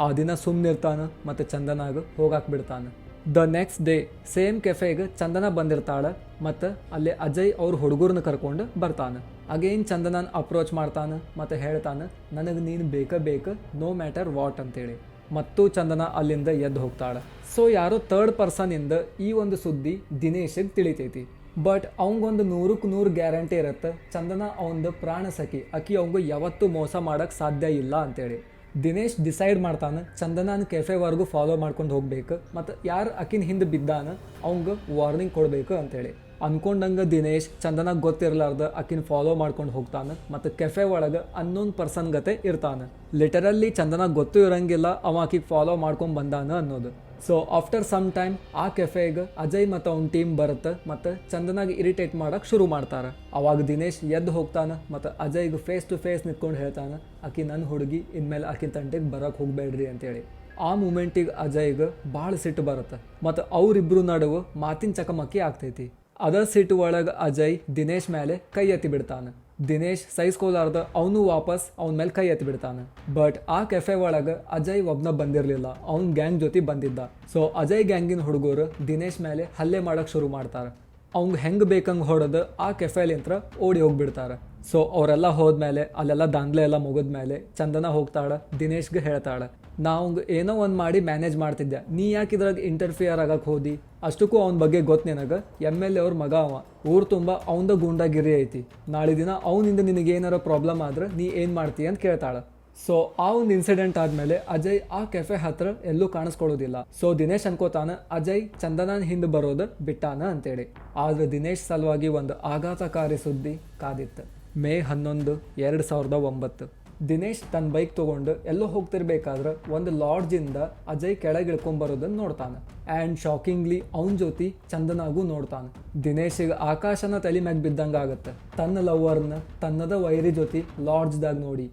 ಆ ದಿನ ಸುಮ್ಮನಿರ್ತಾನೆ ಮತ್ತು ಚಂದನಾಗ ಹೋಗಾಕ್ ಬಿಡ್ತಾನೆ. ದ ನೆಕ್ಸ್ಟ್ ಡೇ ಸೇಮ್ ಕೆಫೆಗೆ ಚಂದನ ಬಂದಿರ್ತಾಳೆ ಮತ್ತು ಅಲ್ಲೇ ಅಜಯ್ ಅವ್ರ ಹುಡುಗರನ್ನ ಕರ್ಕೊಂಡು ಬರ್ತಾನೆ. ಅಗೇನ್ ಚಂದನನ್ ಅಪ್ರೋಚ್ ಮಾಡ್ತಾನೆ ಮತ್ತು ಹೇಳ್ತಾನೆ, ನನಗೆ ನೀನು ಬೇಕು ನೋ ಮ್ಯಾಟರ್ ವಾಟ್ ಅಂತೇಳಿ. ಮತ್ತು ಚಂದನ ಅಲ್ಲಿಂದ ಎದ್ದು ಹೋಗ್ತಾಳೆ. ಸೊ ಯಾರೋ 3rd ಪರ್ಸನಿಂದ ಈ ಒಂದು ಸುದ್ದಿ ದಿನೇಶಿಗೆ ತಿಳಿತೈತಿ. ಬಟ್ ಅವಂಗೊಂದು 100ಕ್ಕೆ 100 ಗ್ಯಾರಂಟಿ ಇರುತ್ತೆ, ಚಂದನ ಅವಂದು ಪ್ರಾಣ ಸಖಿ, ಆಕಿ ಅವಂಗ ಯಾವತ್ತೂ ಮೋಸ ಮಾಡೋಕ್ಕೆ ಸಾಧ್ಯ ಇಲ್ಲ ಅಂತೇಳಿ. ದಿನೇಶ್ ಡಿಸೈಡ್ ಮಾಡ್ತಾನೆ ಚಂದನಾನ ಕೆಫೆವರೆಗೂ ಫಾಲೋ ಮಾಡ್ಕೊಂಡು ಹೋಗ್ಬೇಕು ಮತ್ತು ಯಾರು ಆಕಿನ ಹಿಂದೆ ಬಿದ್ದಾನ ಅವಂಗೆ ವಾರ್ನಿಂಗ್ ಕೊಡಬೇಕು ಅಂತೇಳಿ. ಅನ್ಕೊಂಡಂಗೆ ದಿನೇಶ್ ಚಂದನಾಗ ಗೊತ್ತಿರಲಾರ್ದ ಆಕಿನ ಫಾಲೋ ಮಾಡ್ಕೊಂಡು ಹೋಗ್ತಾನೆ ಮತ್ತು ಕೆಫೆ ಒಳಗೆ ಅನ್ನೊಂದು ಪರ್ಸನ್ ಗತೆ ಇರ್ತಾನೆ. ಲಿಟರಲಿ ಚಂದನಾಗ ಗೊತ್ತೂ ಇರಂಗಿಲ್ಲ ಅವ ಆಕಿಗೆ ಫಾಲೋ ಮಾಡ್ಕೊಂಡು ಬಂದಾನ ಅನ್ನೋದು. ಸೊ ಆಫ್ಟರ್ ಸಮ್ ಟೈಮ್ ಆ ಕೆಫೆಗೆ ಅಜಯ್ ಮತ್ತು ಅವ್ನ ಟೀಮ್ ಬರುತ್ತೆ ಮತ್ತು ಚಂದನಾಗ ಇರಿಟೇಟ್ ಮಾಡೋಕೆ ಶುರು ಮಾಡ್ತಾರೆ. ಅವಾಗ ದಿನೇಶ್ ಎದ್ದು ಹೋಗ್ತಾನೆ ಮತ್ತು ಅಜಯ್ಗೆ ಫೇಸ್ ಟು ಫೇಸ್ ನಿಂತ್ಕೊಂಡು ಹೇಳ್ತಾನೆ, ಆಕಿ ನನ್ನ ಹುಡುಗಿ, ಇನ್ಮೇಲೆ ಆಕಿನ ತಂಟೆಗೆ ಬರೋಕೆ ಹೋಗಬೇಡ್ರಿ ಅಂತೇಳಿ. ಆ ಮೂಮೆಂಟಿಗೆ ಅಜಯ್ಗೆ ಭಾಳ ಸಿಟ್ಟು ಬರುತ್ತೆ ಮತ್ತು ಅವರಿಬ್ಬರು ನಡುವೆ ಮಾತಿನ ಚಕಮಕಿ ಆಗ್ತೈತಿ. ಅದ ಸಿಟ್ಟು ಒಳಗೆ ಅಜಯ್ ದಿನೇಶ್ ಮೇಲೆ ಕೈ ಎತ್ತಿ ಬಿಡ್ತಾನೆ. ದಿನೇಶ್ ಸಹಿಸ್ಕೋಲಾರ್ದ ಅವನು ವಾಪಸ್ ಅವನ ಮೇಲೆ ಕೈ ಎತ್ತಿ ಬಿಡ್ತಾನೆ. ಬಟ್ ಆ ಕೆಫೆ ಒಳಗೆ ಅಜಯ್ ಒಬ್ನ ಬಂದಿರಲಿಲ್ಲ, ಅವ್ನ ಗ್ಯಾಂಗ್ ಜೊತೆ ಬಂದಿದ್ದ. ಸೊ ಅಜಯ್ ಗ್ಯಾಂಗಿನ ಹುಡುಗರು ದಿನೇಶ್ ಮೇಲೆ ಹಲ್ಲೆ ಮಾಡೋಕೆ ಶುರು ಮಾಡ್ತಾರೆ. ಅವ್ಗೆ ಹೆಂಗೆ ಬೇಕಂಗೆ ಹೊಡೆದು ಆ ಕೆಫೆಲಿಂತ್ರ ಓಡಿ ಹೋಗ್ಬಿಡ್ತಾರೆ. ಸೊ ಅವರೆಲ್ಲ ಹೋದ್ಮೇಲೆ ಅಲ್ಲೆಲ್ಲ ದಾಂಗ್ಲೆ ಎಲ್ಲ ಮುಗಿದ್ಮೇಲೆ ಚಂದನ ಹೋಗ್ತಾಳೆ, ದಿನೇಶ್ಗೆ ಹೇಳ್ತಾಳೆ, ನಾವು ಏನೋ ಒಂದು ಮಾಡಿ ಮ್ಯಾನೇಜ್ ಮಾಡ್ತಿದ್ದೆ, ನೀ ಯಾಕೆ ಇದ್ರಾಗ ಇಂಟರ್ಫಿಯರ್ ಆಗಕ್ಕೆ ಹೋದಿ, ಅಷ್ಟಕ್ಕೂ ಅವನ ಬಗ್ಗೆ ಗೊತ್ತು ನಿನಗೆ, MLA ಅವ್ರ ಮಗ ಅವ, ಊರು ತುಂಬ ಅವಂದ ಗೂಂಡಾಗಿರಿ ಐತಿ, ನಾಳೆ ದಿನ ಅವನಿಂದ ನಿನಗೇನಾರ ಪ್ರಾಬ್ಲಮ್ ಆದ್ರೆ ನೀ ಏನು ಮಾಡ್ತೀಯ ಅಂತ ಕೇಳ್ತಾಳೆ. ಸೊ ಆ ಒಂದು ಇನ್ಸಿಡೆಂಟ್ ಆದ್ಮೇಲೆ ಅಜಯ್ ಆ ಕೆಫೆ ಹತ್ರ ಎಲ್ಲೂ ಕಾಣಿಸ್ಕೊಳ್ಳೋದಿಲ್ಲ. ಸೊ ದಿನೇಶ್ ಅನ್ಕೋತಾನ ಅಜಯ್ ಚಂದನನ್ ಹಿಂದೆ ಬರೋದು ಬಿಟ್ಟಾನ ಅಂತೇಳಿ. ಆದ್ರೆ ದಿನೇಶ್ ಸಲುವಾಗಿ ಒಂದು ಆಘಾತಕಾರಿ ಸುದ್ದಿ ಕಾದಿತ್ತು. ಮೇ 11, 2009 ದಿನೇಶ್ ತನ್ನ ಬೈಕ್ ತಗೊಂಡು ಎಲ್ಲೋ ಹೋಗ್ತಿರ್ಬೇಕಾದ್ರೆ ಒಂದು ಲಾಡ್ಜಿಂದ ಅಜಯ್ ಕೆಳಗೆ ಇಳ್ಕೊಂಬರೋದನ್ನ ನೋಡ್ತಾನೆ. ಆ್ಯಂಡ್ ಶಾಕಿಂಗ್ಲಿ ಅವನ ಜೊತೆ ಚಂದನಾಗೂ ನೋಡ್ತಾನೆ. ದಿನೇಶಿಗೆ ಆಕಾಶನ ತಲೆ ಮ್ಯಾಗ ಬಿದ್ದಂಗೆ ಆಗುತ್ತೆ, ತನ್ನ ಲವರ್ನ ತನ್ನದ ವೈರಿ ಜೊತೆ ಲಾಡ್ಜ್ದಾಗ ನೋಡಿ.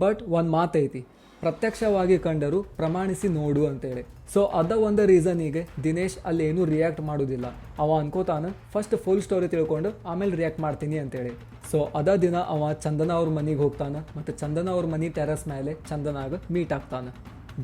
ಬಟ್ ಒಂದು ಮಾತೈತಿ, ಪ್ರತ್ಯಕ್ಷವಾಗಿ ಕಂಡರು ಪ್ರಮಾಣಿಸಿ ನೋಡು ಅಂತೇಳಿ. ಸೊ ಅದ ಒಂದು ರೀಸನಿಗೆ ದಿನೇಶ್ ಅಲ್ಲಿ ಏನೂ ರಿಯಾಕ್ಟ್ ಮಾಡೋದಿಲ್ಲ. ಅವ ಅನ್ಕೋತಾನೆ ಫಸ್ಟ್ ಫುಲ್ ಸ್ಟೋರಿ ತಿಳ್ಕೊಂಡು ಆಮೇಲೆ ರಿಯಾಕ್ಟ್ ಮಾಡ್ತೀನಿ ಅಂತೇಳಿ. ಸೊ ಅದ ದಿನ ಅವ ಚಂದನ ಅವ್ರ ಮನೆಗೆ ಹೋಗ್ತಾನೆ ಮತ್ತು ಚಂದನ ಅವ್ರ ಮನೆ ಟೆರಸ್ ಮೇಲೆ ಚಂದನಾಗ ಮೀಟ್ ಆಗ್ತಾನೆ.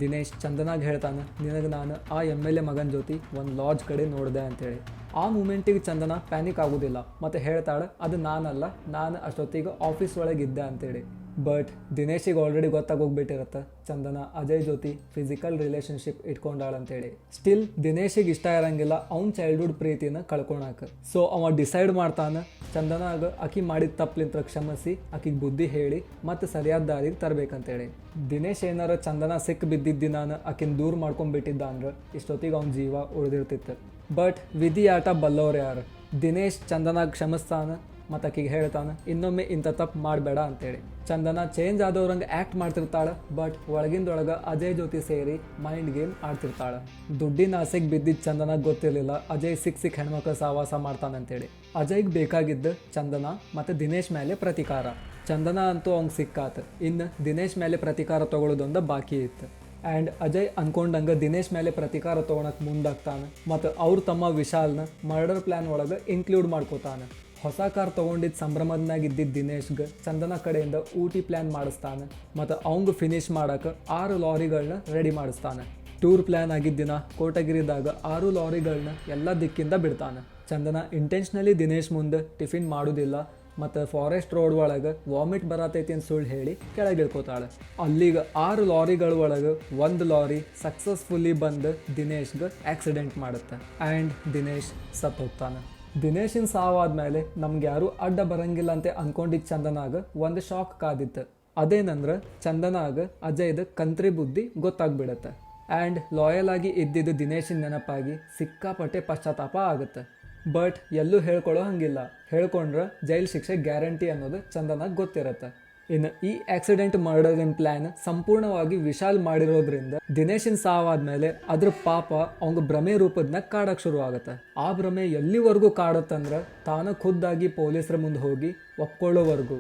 ದಿನೇಶ್ ಚಂದನಾಗ ಹೇಳ್ತಾನೆ, ನಿನಗೆ ನಾನು ಆ MLA ಮಗನ ಜೊತೆ ಒಂದು ಲಾಡ್ಜ್ ಕಡೆ ನೋಡಿದೆ ಅಂತೇಳಿ. ಆ ಮೂಮೆಂಟಿಗೆ ಚಂದನ ಪ್ಯಾನಿಕ್ ಆಗೋದಿಲ್ಲ ಮತ್ತು ಹೇಳ್ತಾಳೆ ಅದು ನಾನಲ್ಲ, ನಾನು ಅಷ್ಟೊತ್ತಿಗೆ ಆಫೀಸ್ ಒಳಗಿದ್ದೆ ಅಂತೇಳಿ. ಬಟ್ ದಿನೇಶಿಗೆ ಆಲ್ರೆಡಿ ಗೊತ್ತಾಗೋಗ್ಬಿಟ್ಟಿರತ್ತೆ ಚಂದನ ಅಜಯ್ ಜೊತೆ ಫಿಸಿಕಲ್ ರಿಲೇಷನ್ಶಿಪ್ ಇಟ್ಕೊಂಡಾಳಂತೇಳಿ. ಸ್ಟಿಲ್ ದಿನೇಶಿಗೆ ಇಷ್ಟ ಇರಂಗಿಲ್ಲ ಅವ್ನ ಚೈಲ್ಡ್ಹುಡ್ ಪ್ರೀತಿನ ಕಳ್ಕೊಳಕ್ಕೆ. ಸೊ ಅವ ಡಿಸೈಡ್ ಮಾಡ್ತಾನೆ ಚಂದನಾಗ ಆಕಿ ಮಾಡಿದ ತಪ್ಪಲಿಂತ ಕ್ಷಮಿಸಿ ಆಕಿಗೆ ಬುದ್ಧಿ ಹೇಳಿ ಮತ್ತು ಸರಿಯಾದ ದಾರಿಗೆ ತರಬೇಕಂತೇಳಿ. ದಿನೇಶ್ ಏನಾರ ಚಂದನ ಸಿಕ್ಕ ಬಿದ್ದಿದ್ದಿ ನಾನು ಆಕಿನ ದೂರ ಮಾಡ್ಕೊಂಡ್ಬಿಟ್ಟಿದ್ದ ಅಂದ್ರೆ ಇಷ್ಟೊತ್ತಿಗೆ ಅವ್ನ ಜೀವ ಉಳಿದಿರ್ತಿತ್ತು. ಬಟ್ ವಿಧಿ ಆಟ ಬಲ್ಲವ್ರು ಯಾರು. ದಿನೇಶ್ ಚಂದನಾಗ ಕ್ಷಮಿಸ್ತಾನೆ ಮತ್ತು ಆಕಿಗೆ ಹೇಳ್ತಾನೆ ಇನ್ನೊಮ್ಮೆ ಇಂಥ ತಪ್ಪು ಮಾಡಬೇಡ ಅಂತೇಳಿ. ಚಂದನ ಚೇಂಜ್ ಆದವ್ರಂಗೆ ಆ್ಯಕ್ಟ್ ಮಾಡ್ತಿರ್ತಾಳೆ, ಬಟ್ ಒಳಗಿಂದೊಳಗೆ ಅಜಯ್ ಜೊತೆ ಸೇರಿ ಮೈಂಡ್ ಗೇಮ್ ಆಡ್ತಿರ್ತಾಳೆ. ದುಡ್ಡಿನ ಆಸೆಗೆ ಬಿದ್ದಿದ್ದು ಚಂದನಾಗ ಗೊತ್ತಿರಲಿಲ್ಲ ಅಜಯ್ ಸಿಕ್ಕ ಹೆಣ್ಮಕ್ಳು ಸಹವಾಸ ಮಾಡ್ತಾನಂತೇಳಿ. ಅಜಯ್ಗೆ ಬೇಕಾಗಿದ್ದು ಚಂದನ ಮತ್ತು ದಿನೇಶ್ ಮೇಲೆ ಪ್ರತೀಕಾರ. ಚಂದನ ಅಂತೂ ಅವ್ನಿಗೆ ಸಿಕ್ಕಾತ, ಇನ್ನು ದಿನೇಶ್ ಮೇಲೆ ಪ್ರತೀಕಾರ ತೊಗೊಳೋದೊಂದು ಬಾಕಿ ಇತ್ತು. ಆ್ಯಂಡ್ ಅಜಯ್ ಅನ್ಕೊಂಡಂಗೆ ದಿನೇಶ್ ಮೇಲೆ ಪ್ರತೀಕಾರ ತೊಗೊಳಕ್ಕೆ ಮುಂದಾಗ್ತಾನೆ ಮತ್ತು ಅವ್ರ ತಮ್ಮ ವಿಶಾಲ್ನ ಮರ್ಡರ್ ಪ್ಲ್ಯಾನ್ ಒಳಗೆ ಇನ್ಕ್ಲೂಡ್ ಮಾಡ್ಕೋತಾನೆ. ಹೊಸ ಕಾರ್ ತೊಗೊಂಡಿದ್ದ ಸಂಭ್ರಮದನಾಗ ಇದ್ದಿದ್ದ ದಿನೇಶ್ಗೆ ಚಂದನ ಕಡೆಯಿಂದ ಊಟಿ ಪ್ಲ್ಯಾನ್ ಮಾಡಿಸ್ತಾನೆ ಮತ್ತು ಅವಂಗೆ ಫಿನಿಶ್ ಮಾಡೋಕೆ 6 ಲಾರಿಗಳನ್ನ ರೆಡಿ ಮಾಡಿಸ್ತಾನೆ. ಟೂರ್ ಪ್ಲ್ಯಾನ್ ಆಗಿದ್ದ ದಿನ ಕೋಟಗಿರಿದಾಗ 6 ಲಾರಿಗಳನ್ನ ಎಲ್ಲ ದಿಕ್ಕಿಂದ ಬಿಡ್ತಾನೆ. ಚಂದನ ಇಂಟೆನ್ಷನಲಿ ದಿನೇಶ್ ಮುಂದೆ ಟಿಫಿನ್ ಮಾಡೋದಿಲ್ಲ ಮತ್ತು ಫಾರೆಸ್ಟ್ ರೋಡ್ ಒಳಗೆ ವಾಮಿಟ್ ಬರತೈತಿ ಅಂತ ಸುಳ್ಳು ಹೇಳಿ ಕೆಳಗೆ ಇಳ್ಕೋತಾಳೆ. ಅಲ್ಲಿಗೆ 6 ಲಾರಿಗಳ ಒಳಗೆ 1 ಲಾರಿ ಸಕ್ಸಸ್ಫುಲ್ಲಿ ಬಂದು ದಿನೇಶ್ಗೆ ಆಕ್ಸಿಡೆಂಟ್ ಮಾಡುತ್ತೆ ಆ್ಯಂಡ್ ದಿನೇಶ್ ಸತ್ತು ಹೋಗ್ತಾನೆ. ದಿನೇಶಿನ ಸಾವಾದ್ಮೇಲೆ ನಮ್ಗೆ ಯಾರೂ ಅಡ್ಡ ಬರಂಗಿಲ್ಲ ಅಂತ ಅನ್ಕೊಂಡಿದ್ದ ಚಂದನಾಗ ಒಂದು ಶಾಕ್ ಕಾದಿತ್ತು. ಅದೇನಂದ್ರೆ ಚಂದನಾಗ ಅಜಯ್ದ ಕಂತ್ರಿ ಬುದ್ಧಿ ಗೊತ್ತಾಗ್ಬಿಡತ್ತೆ ಆ್ಯಂಡ್ ಲಾಯಲ್ ಆಗಿ ಇದ್ದಿದ್ದು ದಿನೇಶಿನ ನೆನಪಾಗಿ ಸಿಕ್ಕಾಪಟ್ಟೆ ಪಶ್ಚಾತ್ತಾಪ ಆಗುತ್ತೆ. ಬಟ್ ಎಲ್ಲೂ ಹೇಳ್ಕೊಳ್ಳೋ ಹಂಗಿಲ್ಲ, ಹೇಳ್ಕೊಂಡ್ರೆ ಜೈಲು ಶಿಕ್ಷೆ ಗ್ಯಾರಂಟಿ ಅನ್ನೋದು ಚಂದನಾಗ ಗೊತ್ತಿರತ್ತೆ. ಇನ್ನು ಈ ಆಕ್ಸಿಡೆಂಟ್ ಮರ್ಡರಿನ ಪ್ಲ್ಯಾನ್ ಸಂಪೂರ್ಣವಾಗಿ ವಿಶಾಲ್ ಮಾಡಿರೋದ್ರಿಂದ ದಿನೇಶಿನ ಸಾವಾದ್ಮೇಲೆ ಅದ್ರ ಪಾಪ ಅವಂಗ ಭ್ರಮೆ ರೂಪದ್ನಾಗ ಕಾಡಕ್ಕೆ ಶುರು ಆಗುತ್ತೆ. ಆ ಭ್ರಮೆ ಎಲ್ಲಿವರೆಗೂ ಕಾಡುತ್ತಂದ್ರೆ ತಾನು ಖುದ್ದಾಗಿ ಪೊಲೀಸರ ಮುಂದೆ ಹೋಗಿ ಒಪ್ಕೊಳ್ಳೋವರೆಗೂ.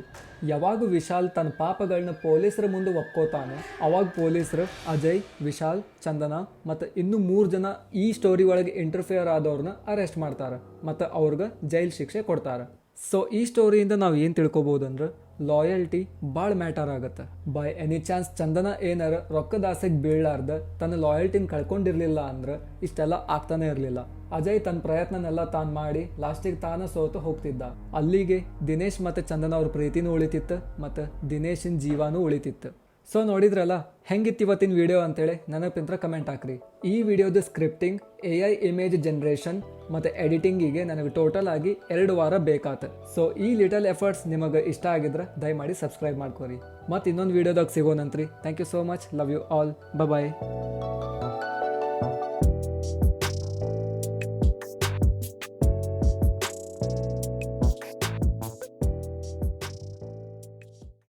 ಯಾವಾಗ ವಿಶಾಲ್ ತನ್ನ ಪಾಪಗಳನ್ನ ಪೊಲೀಸರ ಮುಂದೆ ಒಪ್ಕೋತಾನೆ ಅವಾಗ ಪೊಲೀಸರು ಅಜಯ್, ವಿಶಾಲ್, ಚಂದನ ಮತ್ತು ಇನ್ನೂ 3 ಜನ ಈ ಸ್ಟೋರಿ ಒಳಗೆ ಇಂಟರ್ಫಿಯರ್ ಆದವ್ರನ್ನ ಅರೆಸ್ಟ್ ಮಾಡ್ತಾರೆ ಮತ್ತು ಅವ್ರಿಗೆ ಜೈಲು ಶಿಕ್ಷೆ ಕೊಡ್ತಾರೆ. ಸೊ ಈ ಸ್ಟೋರಿಯಿಂದ ನಾವು ಏನು ತಿಳ್ಕೊಬೋದಂದ್ರೆ ಲಾಯಲ್ಟಿ ಭಾಳ ಮ್ಯಾಟರ್ ಆಗುತ್ತೆ. ಬೈ ಎನಿ ಚಾನ್ಸ್ ಚಂದನ ಏನಾರ ರೊಕ್ಕದ ಆಸೆಗೆ ಬೀಳಲಾರ್ದ ತನ್ನ ಲಾಯಲ್ಟಿನ ಕಳ್ಕೊಂಡಿರಲಿಲ್ಲ ಅಂದ್ರೆ ಇಷ್ಟೆಲ್ಲ ಆಗ್ತಾನೆ ಇರಲಿಲ್ಲ. ಅಜಯ್ ತನ್ನ ಪ್ರಯತ್ನನೆಲ್ಲ ತಾನು ಮಾಡಿ ಲಾಸ್ಟಿಗೆ ತಾನ ಸೋತು ಹೋಗ್ತಿದ್ದ. ಅಲ್ಲಿಗೆ ದಿನೇಶ್ ಮತ್ತು ಚಂದನ ಅವ್ರ ಪ್ರೀತಿನೂ ಉಳಿತಿತ್ತು ಮತ್ತು ದಿನೇಶಿನ ಜೀವನೂ ಉಳಿತಿತ್ತು. ಸೊ ನೋಡಿದ್ರಲ್ಲ ಹೆಂಗಿತ್ತು ಇವತ್ತಿನ ವಿಡಿಯೋ ಅಂತೇಳಿ ನನಪಿಂತ್ರ ಕಮೆಂಟ್ ಹಾಕ್ರಿ. ಈ ವಿಡಿಯೋದ ಸ್ಕ್ರಿಪ್ಟಿಂಗ್, AI ಇಮೇಜ್ ಜನ್ರೇಷನ್ ಮತ್ತು ಎಡಿಟಿಂಗಿಗೆ ನನಗೆ ಟೋಟಲ್ ಆಗಿ 2 ವಾರ ಬೇಕಾತು. ಸೊ ಈ ಲಿಟಲ್ ಎಫರ್ಟ್ಸ್ ನಿಮಗೆ ಇಷ್ಟ ಆಗಿದ್ರೆ ದಯಮಾಡಿ ಸಬ್ಸ್ಕ್ರೈಬ್ ಮಾಡ್ಕೊರಿ. ಮತ್ತು ಇನ್ನೊಂದು ವಿಡಿಯೋದಾಗ ಸಿಗೋಣಂತ್ರಿ. Thank you so much. Love you all. Bye.